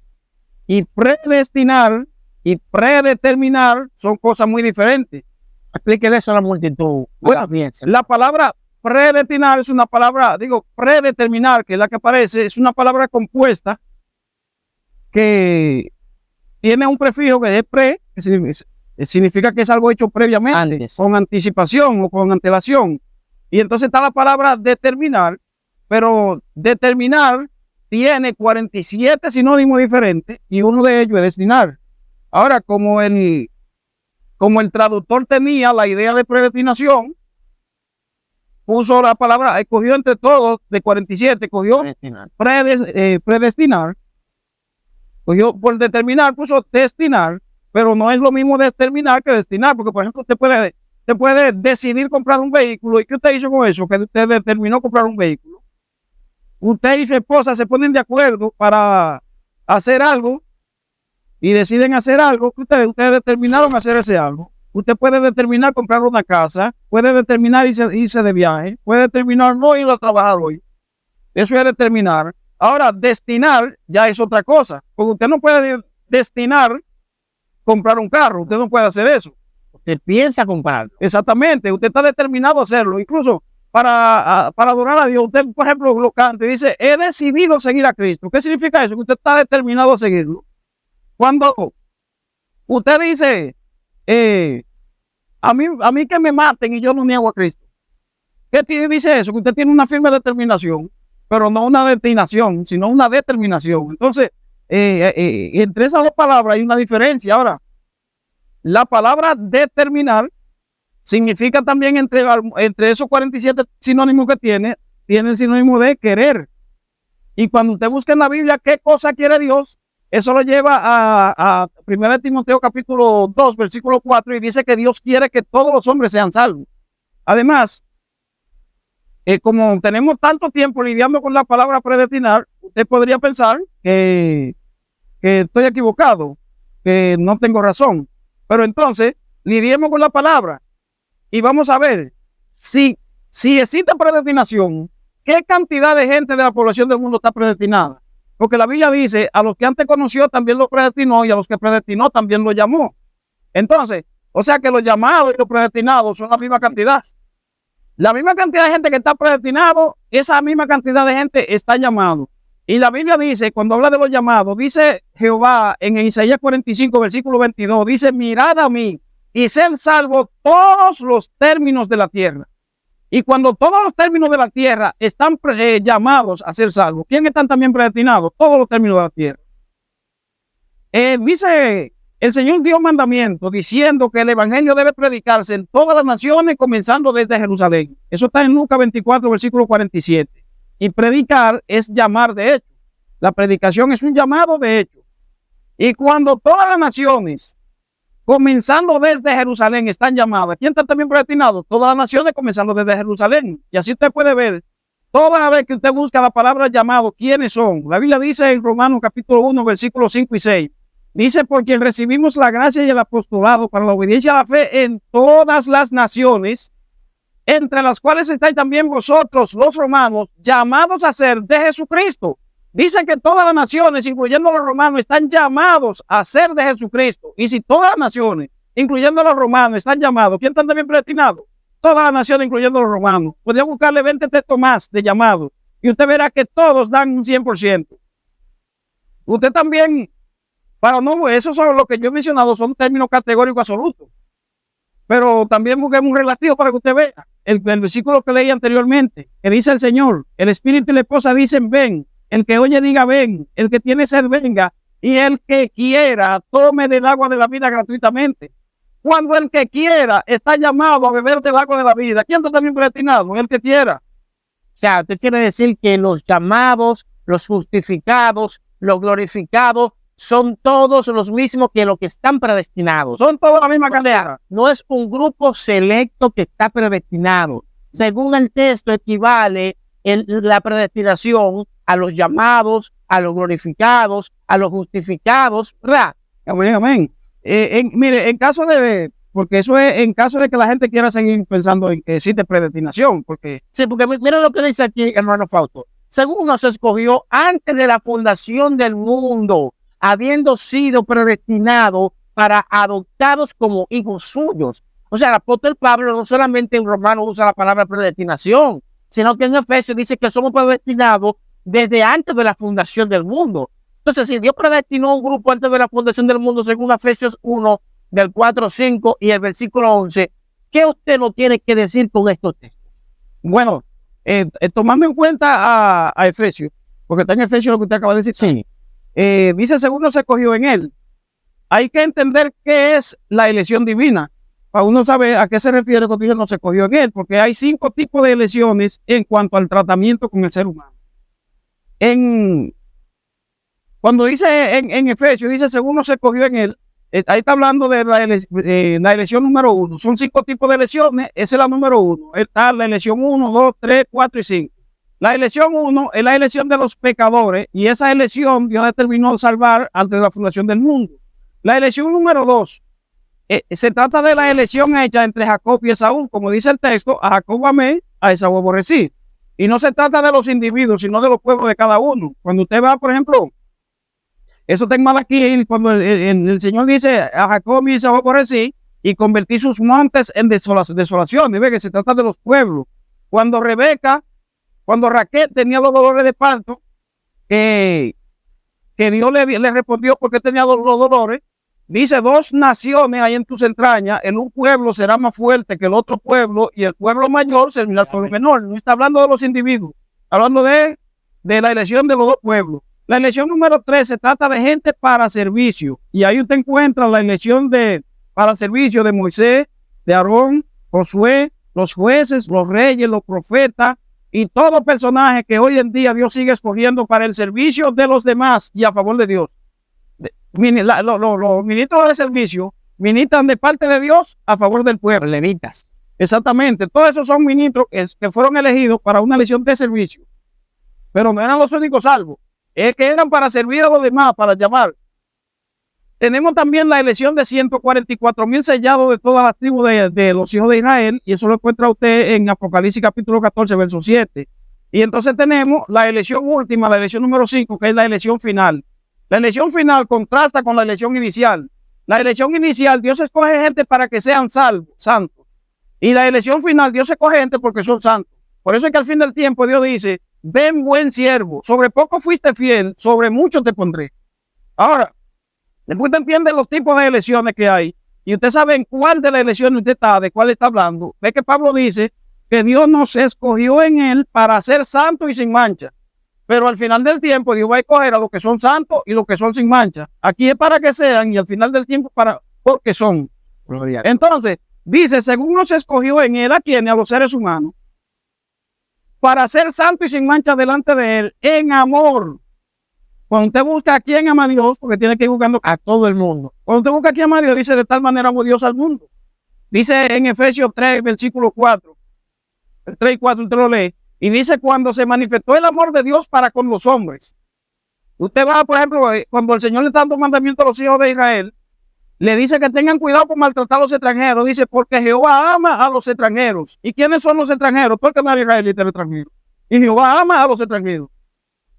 Y predestinar y predeterminar son cosas muy diferentes. Explíquele eso a la multitud. Bueno, la palabra predestinar es una palabra, predeterminar, que es la que aparece, es una palabra compuesta que tiene un prefijo que es pre, que significa que es algo hecho previamente, antes, con anticipación o con antelación. Y entonces está la palabra determinar, pero determinar tiene 47 sinónimos diferentes y uno de ellos es destinar. Ahora, como el traductor tenía la idea de predestinación, puso la palabra, escogió entre todos de 47, cogió predestinar, cogió por determinar, puso destinar, pero no es lo mismo determinar que destinar, porque por ejemplo usted puede decidir comprar un vehículo. ¿Y qué usted hizo con eso? Que usted determinó comprar un vehículo. Usted y su esposa se ponen de acuerdo para hacer algo y deciden hacer algo que ustedes determinaron hacer ese algo. Usted puede determinar comprar una casa, puede determinar irse de viaje, puede determinar no ir a trabajar hoy. Eso es determinar. Ahora, destinar ya es otra cosa, porque usted no puede destinar comprar un carro, usted no puede hacer eso. Usted piensa comprarlo. Exactamente, usted está determinado a hacerlo. Incluso para adorar a Dios, usted, por ejemplo, lo canta y dice, he decidido seguir a Cristo. ¿Qué significa eso? Que usted está determinado a seguirlo. Cuando usted dice, a mí que me maten y yo no niego a Cristo. ¿Qué dice eso? Que usted tiene una firme determinación, pero no una destinación, sino una determinación. Entonces, entre esas dos palabras hay una diferencia. Ahora, la palabra determinar significa también entre esos 47 sinónimos que tiene el sinónimo de querer. Y cuando usted busca en la Biblia qué cosa quiere Dios, eso lo lleva a 1 Timoteo capítulo 2, versículo 4, y dice que Dios quiere que todos los hombres sean salvos. Además, como tenemos tanto tiempo lidiando con la palabra predestinar, usted podría pensar que estoy equivocado, que no tengo razón. Pero entonces, lidiemos con la palabra y vamos a ver si existe predestinación, qué cantidad de gente de la población del mundo está predestinada. Porque la Biblia dice, a los que antes conoció también los predestinó, y a los que predestinó también los llamó. Entonces, o sea que los llamados y los predestinados son la misma cantidad. La misma cantidad de gente que está predestinado, esa misma cantidad de gente está llamado. Y la Biblia dice, cuando habla de los llamados, dice Jehová en Isaías 45, versículo 22, dice, mirad a mí y sed salvos todos los términos de la tierra. Y cuando todos los términos de la tierra están llamados a ser salvos, ¿quién están también predestinados? Todos los términos de la tierra. Dice, el Señor dio mandamiento diciendo que el evangelio debe predicarse en todas las naciones, comenzando desde Jerusalén. Eso está en Lucas 24, versículo 47. Y predicar es llamar de hecho. La predicación es un llamado de hecho. Y cuando todas las naciones, comenzando desde Jerusalén, están llamadas, ¿quién está también predestinado? Todas las naciones comenzando desde Jerusalén. Y así usted puede ver, toda vez que usted busca la palabra llamado, ¿quiénes son? La Biblia dice en Romanos capítulo 1, versículos 5 y 6. Dice, por quien recibimos la gracia y el apostolado para la obediencia a la fe en todas las naciones, entre las cuales estáis también vosotros, los romanos, llamados a ser de Jesucristo. Dice que todas las naciones, incluyendo los romanos, están llamados a ser de Jesucristo. Y si todas las naciones, incluyendo los romanos, están llamados, ¿quién está también predestinado? Todas las naciones, incluyendo los romanos. Podría buscarle 20 textos más de llamados y usted verá que todos dan un 100%. Usted también, para no, eso son lo que yo he mencionado, son términos categóricos absolutos. Pero también busquemos un relativo para que usted vea el versículo que leí anteriormente, que dice el Señor, el Espíritu y la esposa dicen ven, el que oye diga ven, el que tiene sed venga, y el que quiera tome del agua de la vida gratuitamente. Cuando el que quiera está llamado a beber del agua de la vida, ¿quién está también predestinado? El que quiera. O sea, usted quiere decir que los llamados, los justificados, los glorificados, son todos los mismos que los que están predestinados. Son todos la misma cantidad. O sea, no es un grupo selecto que está predestinado. Según el texto, equivale la predestinación a los llamados, a los glorificados, a los justificados, ¿verdad? Amén, amén. Mire, en caso porque eso es en caso de que la gente quiera seguir pensando en que existe predestinación, porque... Sí, porque mira lo que dice aquí, hermano Fausto. Según nos escogió antes de la fundación del mundo, habiendo sido predestinados para adoptados como hijos suyos. O sea, el apóstol Pablo no solamente en Romanos usa la palabra predestinación, sino que en Efesios dice que somos predestinados desde antes de la fundación del mundo. Entonces, si Dios predestinó un grupo antes de la fundación del mundo, según Efesios 1, del 4, 5 y el versículo 11, ¿qué usted no tiene que decir con estos textos? Bueno, tomando en cuenta a Efesios, porque está en Efesios lo que usted acaba de decir. Sí. Dice, según nos escogió en él. Hay que entender qué es la elección divina, para uno saber a qué se refiere cuando Dios nos escogió en él, porque hay 5 tipos de elecciones en cuanto al tratamiento con el ser humano. Cuando dice en Efesios, dice, según nos escogió en él, ahí está hablando de la elección número 1. Son 5 tipos de elecciones, esa es la número 1. Está la elección 1, 2, 3, 4 y 5. La elección 1 es la elección de los pecadores, y esa elección Dios determinó salvar antes de la fundación del mundo. La elección número 2 se trata de la elección hecha entre Jacob y Esaú. Como dice el texto, a Jacob amé, a Esaú aborrecí. Y no se trata de los individuos, sino de los pueblos de cada uno. Cuando usted va, por ejemplo, eso está en Malaquí, cuando el Señor dice a Jacob y Esaú aborrecí, y convertí sus montes en desolación. Y ve que se trata de los pueblos. Cuando Raquel tenía los dolores de parto, que Dios le respondió porque tenía los dolores, dice: 2 naciones hay en tus entrañas, en un pueblo será más fuerte que el otro pueblo, y el pueblo mayor servirá al pueblo menor. No está hablando de los individuos, está hablando de la elección de los 2 pueblos. La elección número 3 se trata de gente para servicio, y ahí usted encuentra la elección para servicio de Moisés, de Aarón, Josué, los jueces, los reyes, los profetas y todo personaje que hoy en día Dios sigue escogiendo para el servicio de los demás y a favor de Dios. Los ministros de servicio ministran de parte de Dios a favor del pueblo. Los levitas. Exactamente. Todos esos son ministros que fueron elegidos para una elección de servicio. Pero no eran los únicos salvos. Es que eran para servir a los demás, para llamar. Tenemos también la elección de 144,000 sellados de todas las tribus de los hijos de Israel, y eso lo encuentra usted en Apocalipsis capítulo 14, verso 7. Y entonces tenemos la elección última, la elección número 5, que es la elección final. La elección final contrasta con la elección inicial. La elección inicial, Dios escoge gente para que sean salvos, santos. Y la elección final, Dios escoge gente porque son santos. Por eso es que al fin del tiempo Dios dice: ven, buen siervo, sobre poco fuiste fiel, sobre mucho te pondré. Ahora, después usted entiende los tipos de elecciones que hay, y usted sabe en cuál de las elecciones usted está, de cuál está hablando. Ve que Pablo dice que Dios nos escogió en él para ser santos y sin mancha. Pero al final del tiempo Dios va a escoger a los que son santos y los que son sin mancha. Aquí es para que sean, y al final del tiempo porque son. Gloria. Entonces, dice: según nos escogió en él, ¿a quiénes? A los seres humanos, para ser santo y sin mancha delante de él, en amor. Cuando usted busca a quién ama a Dios, porque tiene que ir buscando A todo el mundo. Cuando usted busca a quién ama a Dios, dice: de tal manera amó Dios al mundo. Dice en Efesios 3, versículo 4. El 3 y 4 usted lo lee. Y dice: cuando se manifestó el amor de Dios para con los hombres. Usted va, por ejemplo, cuando el Señor le está dando mandamiento a los hijos de Israel, le dice que tengan cuidado con maltratar a los extranjeros. Dice: porque Jehová ama a los extranjeros. ¿Y quiénes son los extranjeros? Todo el que no era israelita era extranjero. Y Jehová ama a los extranjeros.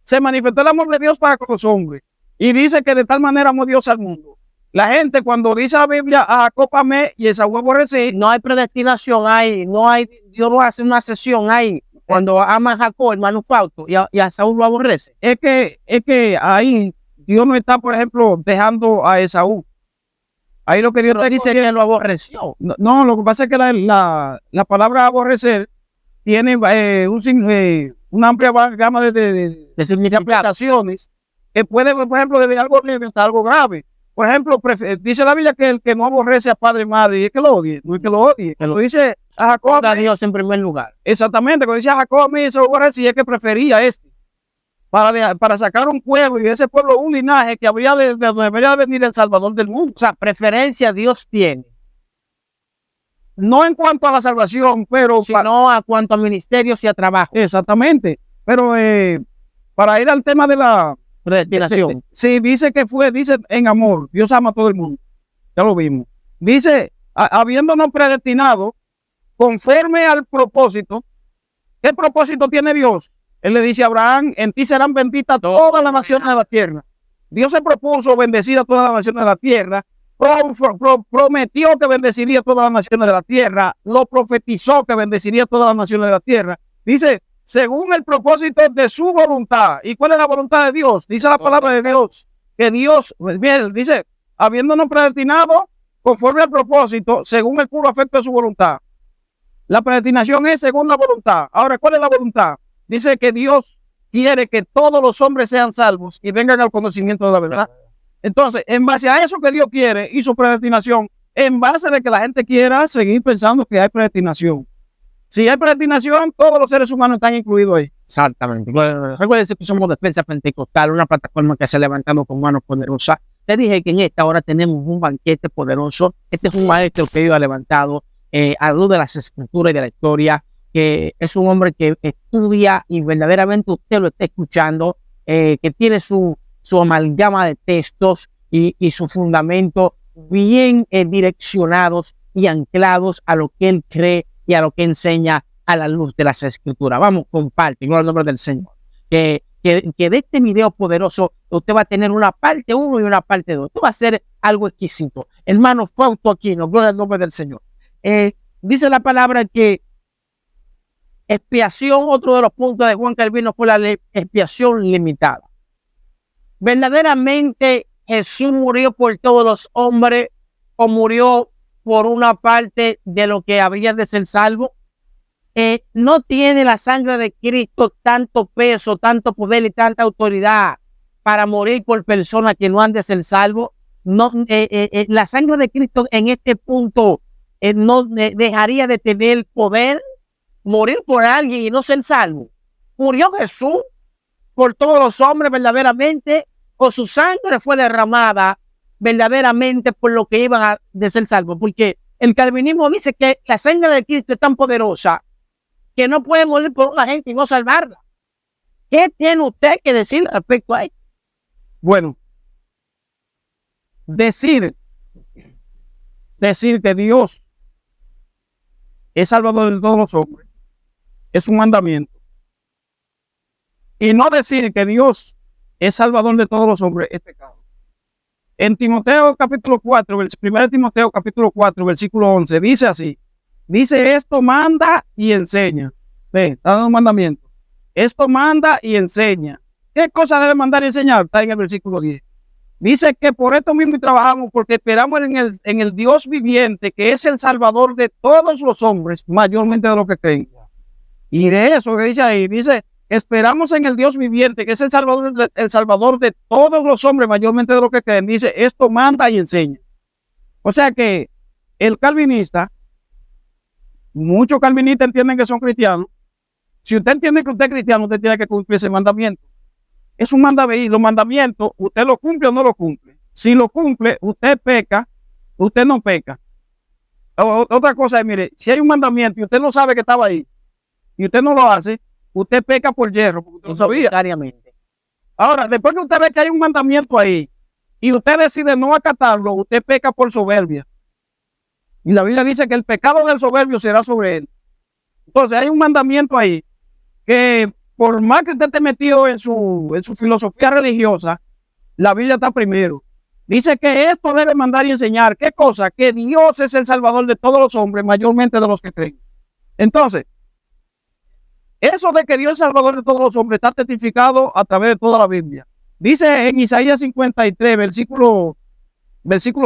Se manifestó el amor de Dios para con los hombres. Y dice que de tal manera amó Dios al mundo. La gente, cuando dice la Biblia: a Jacob amé y Esaú aborrecí, No hay predestinación ahí, Dios no hace una sesión ahí. Cuando ama a Jacob, hermano Fausto, y a Saúl lo aborrece. es que ahí Dios no está, por ejemplo, dejando a Esaú. Ahí lo que Dios Pero dice que lo aborreció. No, lo que pasa es que la palabra aborrecer tiene una amplia gama de aplicaciones, que puede, por ejemplo, desde algo leve hasta algo grave. Por ejemplo, dice la Biblia que el que no aborrece a padre y madre, y es que lo odie, no es que lo odie. Cuando dice a Jacob, a Dios en primer lugar. Exactamente, cuando dice a Jacob a mí, eso es que prefería para sacar un pueblo, y de ese pueblo un linaje que debería venir el Salvador del mundo. O sea, preferencia Dios tiene. No en cuanto a la salvación, pero sino a cuanto a ministerios y a trabajo. Exactamente. Pero para ir al tema de la predestinación. Sí, dice en amor. Dios ama a todo el mundo. Ya lo vimos. Dice, habiéndonos predestinado conforme al propósito. ¿Qué propósito tiene Dios? Él le dice a Abraham: en ti serán benditas todas las naciones de la tierra. Dios se propuso bendecir a todas las naciones de la tierra. Prometió que bendeciría a todas las naciones de la tierra. Lo profetizó que bendeciría a todas las naciones de la tierra. Dice: según el propósito de su voluntad. ¿Y cuál es la voluntad de Dios? Dice la palabra de Dios que Dios, bien, dice: habiéndonos predestinado conforme al propósito, según el puro afecto de su voluntad. La predestinación es según la voluntad. Ahora, ¿cuál es la voluntad? Dice que Dios quiere que todos los hombres sean salvos y vengan al conocimiento de la verdad. Entonces, en base a eso que Dios quiere, hizo predestinación, en base de que la gente quiera seguir pensando que hay predestinación. Si hay predestinación, todos los seres humanos están incluidos ahí. Exactamente. Recuerden que somos Defensa Pentecostal, una plataforma que se ha levantado con manos poderosas. Te dije que en esta hora tenemos un banquete poderoso. Este es un maestro que Dios ha levantado a la luz de las escrituras y de la historia, que es un hombre que estudia y verdaderamente usted lo está escuchando, que tiene su amalgama de textos y su fundamento bien direccionados y anclados a lo que él cree y a lo que enseña a la luz de las escrituras. Vamos, comparte, en el nombre del Señor. Que de este video poderoso usted va a tener una parte 1 y una parte 2. Esto va a ser algo exquisito. Hermano Fausto Aquino, gloria al nombre del Señor. Dice la palabra que expiación, otro de los puntos de Juan Calvino fue la expiación limitada. Verdaderamente Jesús murió por todos los hombres o murió por una parte de lo que habría de ser salvo. No tiene la sangre de Cristo tanto peso, tanto poder y tanta autoridad para morir por personas que no han de ser salvos. No, la sangre de Cristo en este punto no dejaría de tener poder. Morir por alguien y no ser salvo. ¿Murió Jesús por todos los hombres verdaderamente, o su sangre fue derramada verdaderamente por lo que iban a de ser salvos? Porque el calvinismo dice que la sangre de Cristo es tan poderosa que no puede morir por una gente y no salvarla. ¿Qué tiene usted que decir respecto a esto? Bueno, decir que Dios es salvador de todos los hombres es un mandamiento. Y no decir que Dios es salvador de todos los hombres es pecado. En Timoteo capítulo 4, 1 Timoteo capítulo 4, versículo 11, dice así. Dice, esto manda y enseña. Ve, está dando un mandamiento. Esto manda y enseña. ¿Qué cosa debe mandar y enseñar? Está en el versículo 10. Dice que por esto mismo trabajamos, porque esperamos en el Dios viviente, que es el salvador de todos los hombres, mayormente de los que creen. Y de eso que dice ahí, dice, esperamos en el Dios viviente, que es el salvador de todos los hombres, mayormente de los que creen. Dice, esto manda y enseña. O sea que el calvinista, muchos calvinistas entienden que son cristianos. Si usted entiende que usted es cristiano, usted tiene que cumplir ese mandamiento. Es un mandamiento, y los mandamientos, usted lo cumple o no lo cumple. Si lo cumple, usted peca, usted no peca. Otra cosa es, mire, si hay un mandamiento y usted no sabe que estaba ahí, y usted no lo hace, usted peca por hierro, porque usted no sabía. Ahora, después que usted ve que hay un mandamiento ahí, y usted decide no acatarlo, usted peca por soberbia. Y la Biblia dice que el pecado del soberbio será sobre él. Entonces, hay un mandamiento ahí, que por más que usted esté metido en su filosofía religiosa, la Biblia está primero. Dice que esto debe mandar y enseñar. ¿Qué cosa? Que Dios es el salvador de todos los hombres, mayormente de los que creen. Entonces, eso de que Dios es el salvador de todos los hombres está testificado a través de toda la Biblia. Dice en Isaías 53, versículo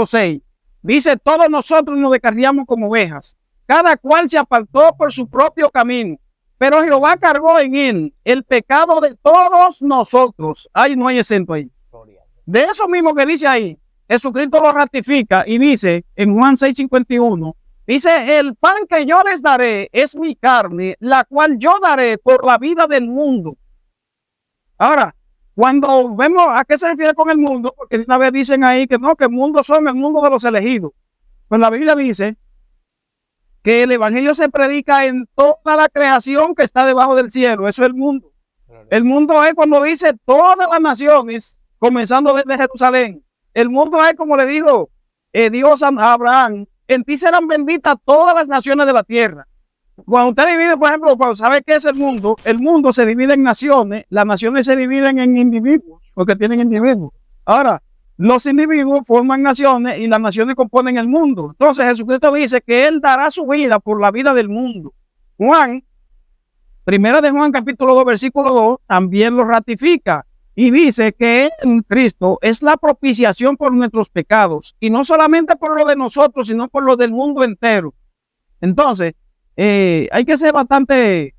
6, dice, todos nosotros nos descarriamos como ovejas, cada cual se apartó por su propio camino, pero Jehová cargó en él el pecado de todos nosotros. Ahí no hay acento ahí. De eso mismo que dice ahí, Jesucristo lo ratifica y dice en Juan 6:51, dice, el pan que yo les daré es mi carne, la cual yo daré por la vida del mundo. Ahora, cuando vemos a qué se refiere con el mundo, porque una vez dicen ahí que no, que el mundo son el mundo de los elegidos. Pues la Biblia dice que el evangelio se predica en toda la creación que está debajo del cielo. Eso es el mundo. El mundo es cuando dice todas las naciones, comenzando desde Jerusalén. El mundo es como le dijo Dios a Abraham, en ti serán benditas todas las naciones de la tierra. Cuando usted divide, por ejemplo, cuando sabe qué es el mundo se divide en naciones, las naciones se dividen en individuos, porque tienen individuos. Ahora, los individuos forman naciones y las naciones componen el mundo. Entonces Jesucristo dice que Él dará su vida por la vida del mundo. Primera de Juan capítulo 2, versículo 2, también lo ratifica. Y dice que en Cristo es la propiciación por nuestros pecados. Y no solamente por lo de nosotros, sino por lo del mundo entero. Entonces, hay que ser bastante,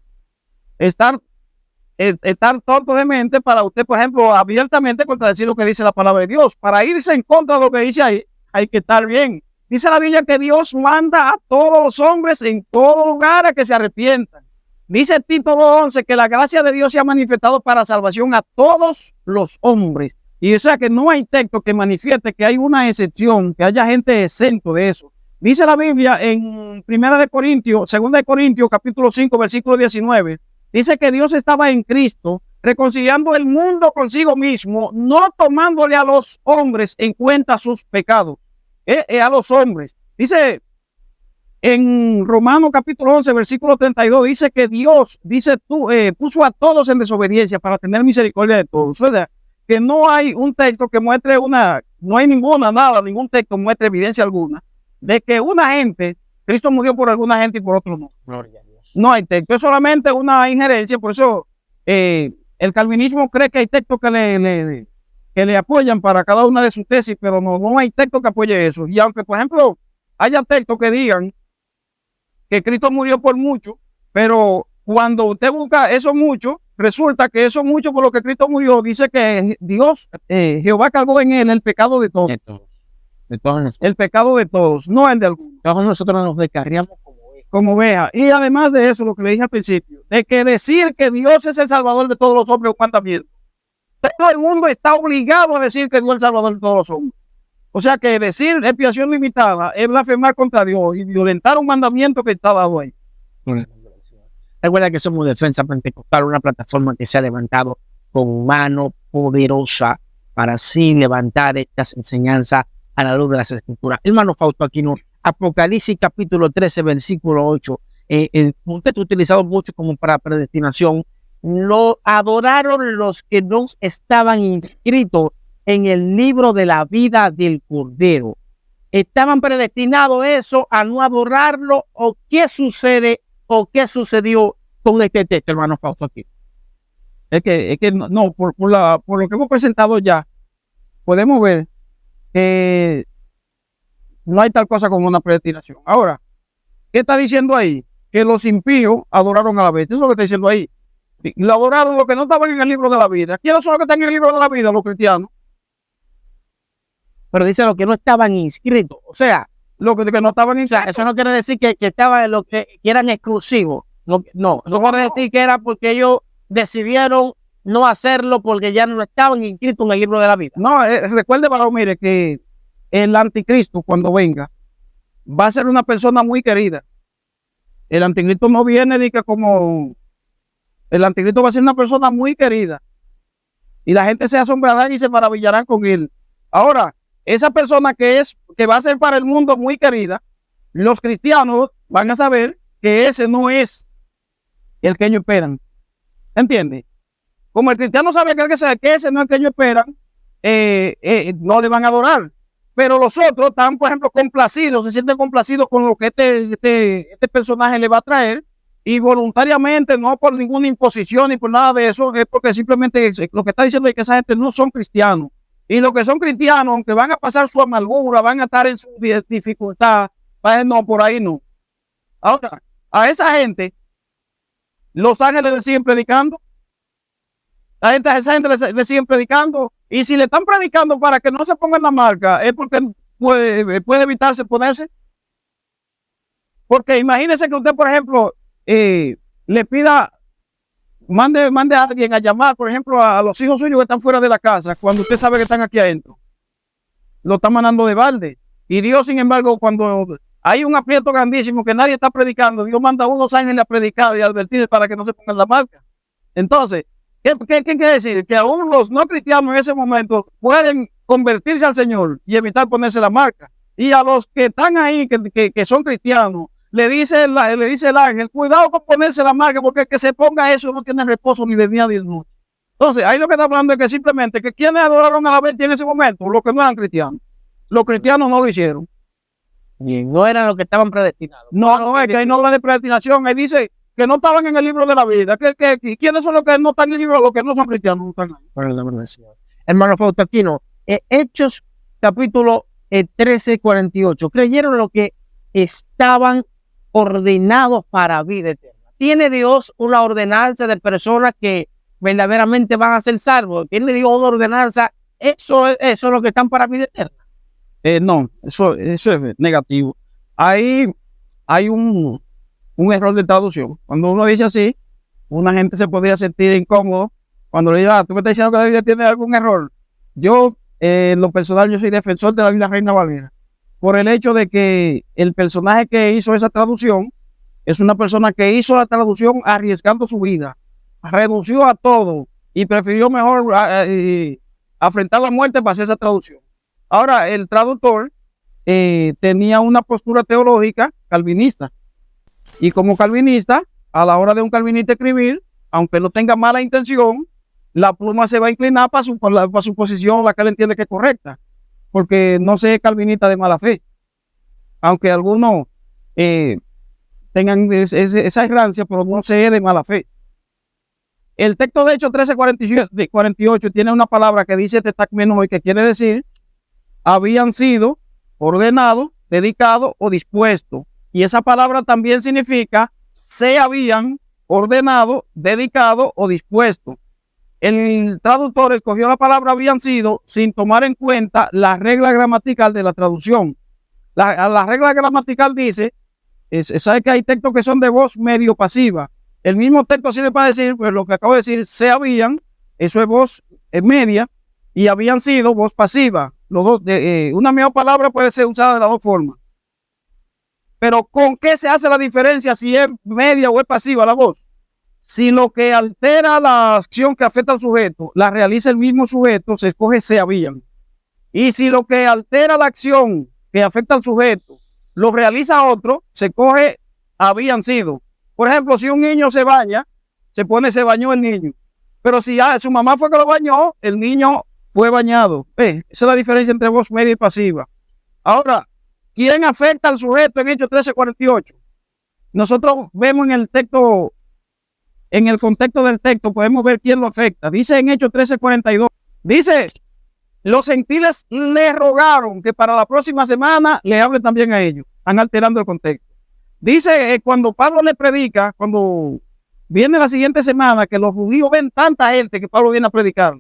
estar tonto de mente para usted, por ejemplo, abiertamente contradecir lo que dice la palabra de Dios. Para irse en contra de lo que dice ahí, hay que estar bien. Dice la Biblia que Dios manda a todos los hombres en todo lugar a que se arrepientan. Dice Tito 2:11 que la gracia de Dios se ha manifestado para salvación a todos los hombres. Y o sea que no hay texto que manifieste que hay una excepción, que haya gente exento de eso. Dice la Biblia en 2 de Corintios, capítulo 5, versículo 19. Dice que Dios estaba en Cristo, reconciliando el mundo consigo mismo, no tomándole a los hombres en cuenta sus pecados. A los hombres. Dice en Romanos capítulo 11, versículo 32, dice que Dios, puso a todos en desobediencia para tener misericordia de todos. O sea, que no hay un texto que muestre no hay ningún texto muestre evidencia alguna de que una gente, Cristo murió por alguna gente y por otro no. Gloria a Dios. No hay texto, es solamente una injerencia. Por eso el calvinismo cree que hay textos que le apoyan para cada una de sus tesis, pero no hay texto que apoye eso. Y aunque, por ejemplo, haya textos que digan que Cristo murió por mucho, pero cuando usted busca eso mucho, resulta que eso mucho por lo que Cristo murió, dice que Dios, Jehová cargó en él el pecado de todos. De todos nosotros. El pecado de todos, no el de algunos. Todos nosotros nos descarriamos como ovejas. Y además de eso, lo que le dije al principio, de que decir que Dios es el salvador de todos los hombres es un mandamiento. Todo el mundo está obligado a decir que Dios es el salvador de todos los hombres. O sea que decir expiación limitada es blasfemar contra Dios y violentar un mandamiento que está dado ahí. Recuerda que somos Defensa Pentecostal, una plataforma que se ha levantado con mano poderosa para así levantar estas enseñanzas a la luz de las Escrituras. Hermano Fausto Aquino, Apocalipsis capítulo 13, versículo 8. Usted ha utilizado mucho como para predestinación. Lo adoraron los que no estaban inscritos en el libro de la vida del Cordero. ¿Estaban predestinados eso a no adorarlo? ¿O qué sucede o qué sucedió con este texto, hermano Fausto Aquino? Es que no, por lo que hemos presentado ya, podemos ver que no hay tal cosa como una predestinación. Ahora, ¿qué está diciendo ahí? Que los impíos adoraron a la bestia. Eso es lo que está diciendo ahí. Y lo adoraron los que no estaban en el libro de la vida. ¿Quiénes son los que están en el libro de la vida? Los cristianos. Pero dice los que no estaban inscritos. O sea, los que no estaban inscritos. O sea, eso no quiere decir que estaban los que eran exclusivos. No, eso quiere decir que era porque ellos decidieron no hacerlo porque ya no estaban inscritos en el libro de la vida. No, recuerde, varón, mire, que el anticristo, cuando venga, va a ser una persona muy querida. El anticristo no viene de que como... El anticristo va a ser una persona muy querida. Y la gente se asombrará y se maravillará con él. Ahora, esa persona que va a ser para el mundo muy querida, los cristianos van a saber que ese no es el que ellos esperan. ¿Entiendes? Como el cristiano sabe que ese no es el que ellos esperan, no le van a adorar. Pero los otros están, por ejemplo, complacidos, se sienten complacidos con lo que este personaje le va a traer, y voluntariamente, no por ninguna imposición ni por nada de eso, es porque simplemente lo que está diciendo es que esa gente no son cristianos. Y los que son cristianos, aunque van a pasar su amargura, van a estar en su dificultad, no, por ahí no. Ahora, a esa gente, los ángeles le siguen predicando. Esa gente le siguen predicando. Y si le están predicando para que no se pongan la marca, es porque puede evitarse ponerse. Porque imagínese que usted, por ejemplo, le pida, mande a alguien a llamar, por ejemplo, a los hijos suyos que están fuera de la casa, cuando usted sabe que están aquí adentro. Lo está mandando de balde. Y Dios, sin embargo, cuando hay un aprieto grandísimo que nadie está predicando, Dios manda a unos ángeles a predicar y a advertir para que no se pongan la marca. Entonces, ¿qué quiere decir? Que aún los no cristianos en ese momento pueden convertirse al Señor y evitar ponerse la marca. Y a los que están ahí, que son cristianos, le dice el ángel, cuidado con ponerse la marca, porque el que se ponga eso no tiene reposo ni de día ni de noche. Entonces, ahí lo que está hablando es que simplemente que quienes adoraron a la bestia en ese momento, los que no eran cristianos. Los cristianos no lo hicieron. Bien, no eran los que estaban predestinados. No, es que ahí no habla de predestinación, ahí dice que no estaban en el libro de la vida. ¿Quiénes son los que no están en el libro? Los que no son cristianos no están ahí. Bueno, la verdad, Señor. Hermano Fausto Aquino, Hechos capítulo 13, 48. Creyeron lo que estaban ordenados para vida eterna. ¿Tiene Dios una ordenanza de personas que verdaderamente van a ser salvos? ¿Tiene Dios una ordenanza? Eso es lo que están para vida eterna. No, eso es negativo. Ahí hay un error de traducción. Cuando uno dice así, una gente se podría sentir incómodo cuando le diga, tú me estás diciendo que la Biblia tiene algún error. Yo, en lo personal, yo soy defensor de la Biblia Reina Valera, por el hecho de que el personaje que hizo esa traducción es una persona que hizo la traducción arriesgando su vida, renunció a todo y prefirió mejor afrontar la muerte para hacer esa traducción. Ahora, el traductor tenía una postura teológica calvinista, y como calvinista, a la hora de un calvinista escribir, aunque no tenga mala intención, la pluma se va a inclinar para su posición, la que él entiende que es correcta, porque no se es calvinista de mala fe. Aunque algunos tengan esa errancia, pero no se de mala fe. El texto de Hechos 13:48 tiene una palabra que dice tetakmenoi, que quiere decir habían sido ordenados, dedicados o dispuestos. Y esa palabra también significa se habían ordenado, dedicado o dispuesto. El traductor escogió la palabra habían sido sin tomar en cuenta la regla gramatical de la traducción. La regla gramatical dice, sabe que hay textos que son de voz medio pasiva. El mismo texto sirve para decir, pues lo que acabo de decir, se habían, eso es voz media, y habían sido voz pasiva. Los dos, una misma palabra puede ser usada de las dos formas. Pero ¿con qué se hace la diferencia si es media o es pasiva la voz? Si lo que altera la acción que afecta al sujeto la realiza el mismo sujeto, se escoge se habían. Y si lo que altera la acción que afecta al sujeto lo realiza otro, se coge habían sido. Por ejemplo, si un niño se baña, se pone se bañó el niño. Pero si su mamá fue que lo bañó, el niño fue bañado. Esa es la diferencia entre voz media y pasiva. Ahora, ¿quién afecta al sujeto en Hechos 13:48? Nosotros vemos en el texto, en el contexto del texto, podemos ver quién lo afecta. Dice en Hechos 13:42, dice, los gentiles le rogaron que para la próxima semana le hable también a ellos. Están alterando el contexto. Dice, cuando Pablo le predica, cuando viene la siguiente semana, que los judíos ven tanta gente que Pablo viene a predicar,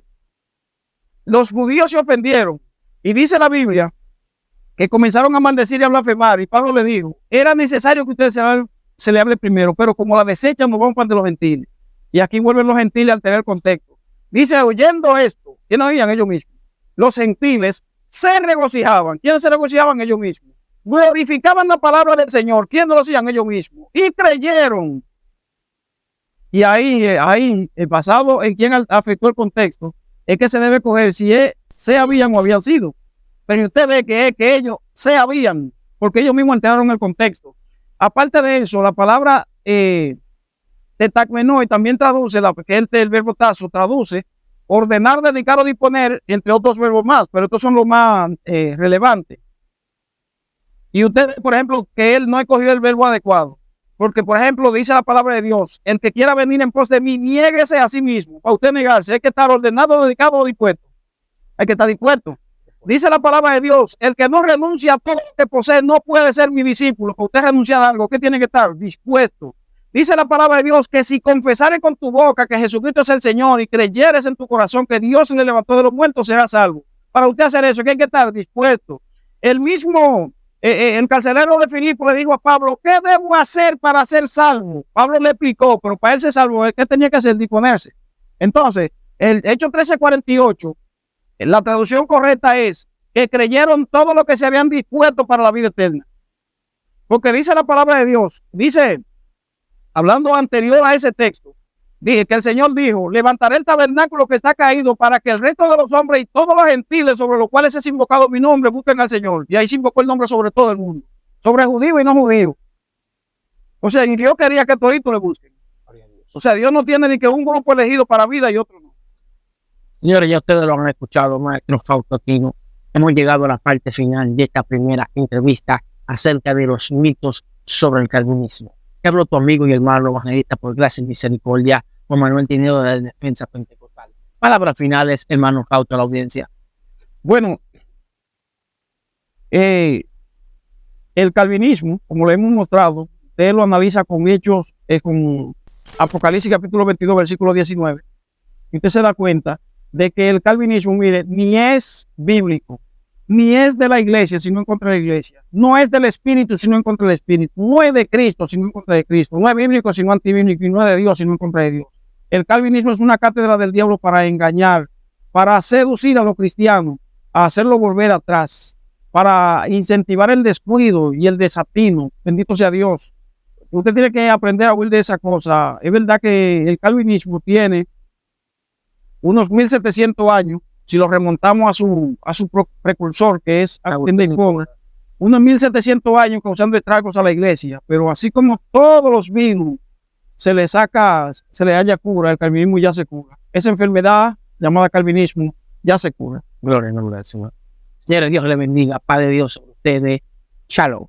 los judíos se ofendieron. Y dice la Biblia que comenzaron a maldecir y a blasfemar. Y Pablo le dijo, era necesario que ustedes se le hable primero, pero como la desechan, nos vamos para los gentiles. Y aquí vuelven los gentiles a alterar el contexto. Dice, oyendo esto, ¿quién oían? Ellos mismos. Los gentiles se regocijaban. ¿Quiénes se regocijaban? Ellos mismos. Glorificaban la palabra del Señor. ¿Quiénes lo hacían? Ellos mismos. Y creyeron. Y ahí, basado en quién afectó el contexto, es que se debe coger si se habían o habían sido. Pero usted ve que ellos se habían, porque ellos mismos enteraron el contexto. Aparte de eso, la palabra tetakmenoi también traduce, que es el verbo tazo, traduce ordenar, dedicar o disponer, entre otros verbos más, pero estos son los más relevantes. Y usted, por ejemplo, que él no escogió el verbo adecuado, porque, por ejemplo, dice la palabra de Dios, el que quiera venir en pos de mí, niéguese a sí mismo. Para usted negarse, hay que estar ordenado, dedicado o dispuesto. Hay que estar dispuesto. Dice la palabra de Dios, el que no renuncia a todo lo que posee no puede ser mi discípulo. Para usted renunciar a algo, ¿qué tiene que estar? Dispuesto. Dice la palabra de Dios que si confesares con tu boca que Jesucristo es el Señor y creyeres en tu corazón que Dios le levantó de los muertos, serás salvo. Para usted hacer eso, ¿qué hay que estar? Dispuesto. El mismo, el carcelero de Filipo le dijo a Pablo, ¿qué debo hacer para ser salvo? Pablo le explicó, pero para él ser salvo, ¿qué tenía que hacer? Disponerse. Entonces, el Hechos 13:48, la traducción correcta es que creyeron todo lo que se habían dispuesto para la vida eterna. Porque dice la palabra de Dios, dice, hablando anterior a ese texto, dije que el Señor dijo, levantaré el tabernáculo que está caído para que el resto de los hombres y todos los gentiles sobre los cuales es invocado mi nombre busquen al Señor. Y ahí se invocó el nombre sobre todo el mundo, sobre judío y no judío. O sea, y Dios quería que toditos le busquen. O sea, Dios no tiene ni que un grupo elegido para vida y otro no. Señores, ya ustedes lo han escuchado, maestro Fausto Aquino. Hemos llegado a la parte final de esta primera entrevista acerca de los mitos sobre el calvinismo. Te hablo tu amigo y hermano evangelista por gracia y misericordia, Juan Manuel Tineo de la Defensa Pentecostal. Palabras finales, hermano Fausto, a la audiencia. Bueno, el calvinismo, como le hemos mostrado, usted lo analiza con Hechos, con Apocalipsis capítulo 22, versículo 19, y usted se da cuenta de que el calvinismo, mire, ni es bíblico, ni es de la iglesia, sino en contra de la iglesia. No es del Espíritu, sino en contra del Espíritu. No es de Cristo, sino en contra de Cristo. No es bíblico, sino antibíblico. Y no es de Dios, sino en contra de Dios. El calvinismo es una cátedra del diablo para engañar, para seducir a los cristianos, a hacerlo volver atrás, para incentivar el descuido y el desatino. Bendito sea Dios. Usted tiene que aprender a huir de esa cosa. Es verdad que el calvinismo tiene unos 1700 años, si lo remontamos a su precursor, que es Agustín de Hipona, unos 1700 años causando estragos a la iglesia, pero así como todos los virus se le halla cura, el calvinismo ya se cura. Esa enfermedad llamada calvinismo ya se cura. Gloria al nombre del Señor. Señores, Dios le bendiga, Padre Dios sobre ustedes. Shalom.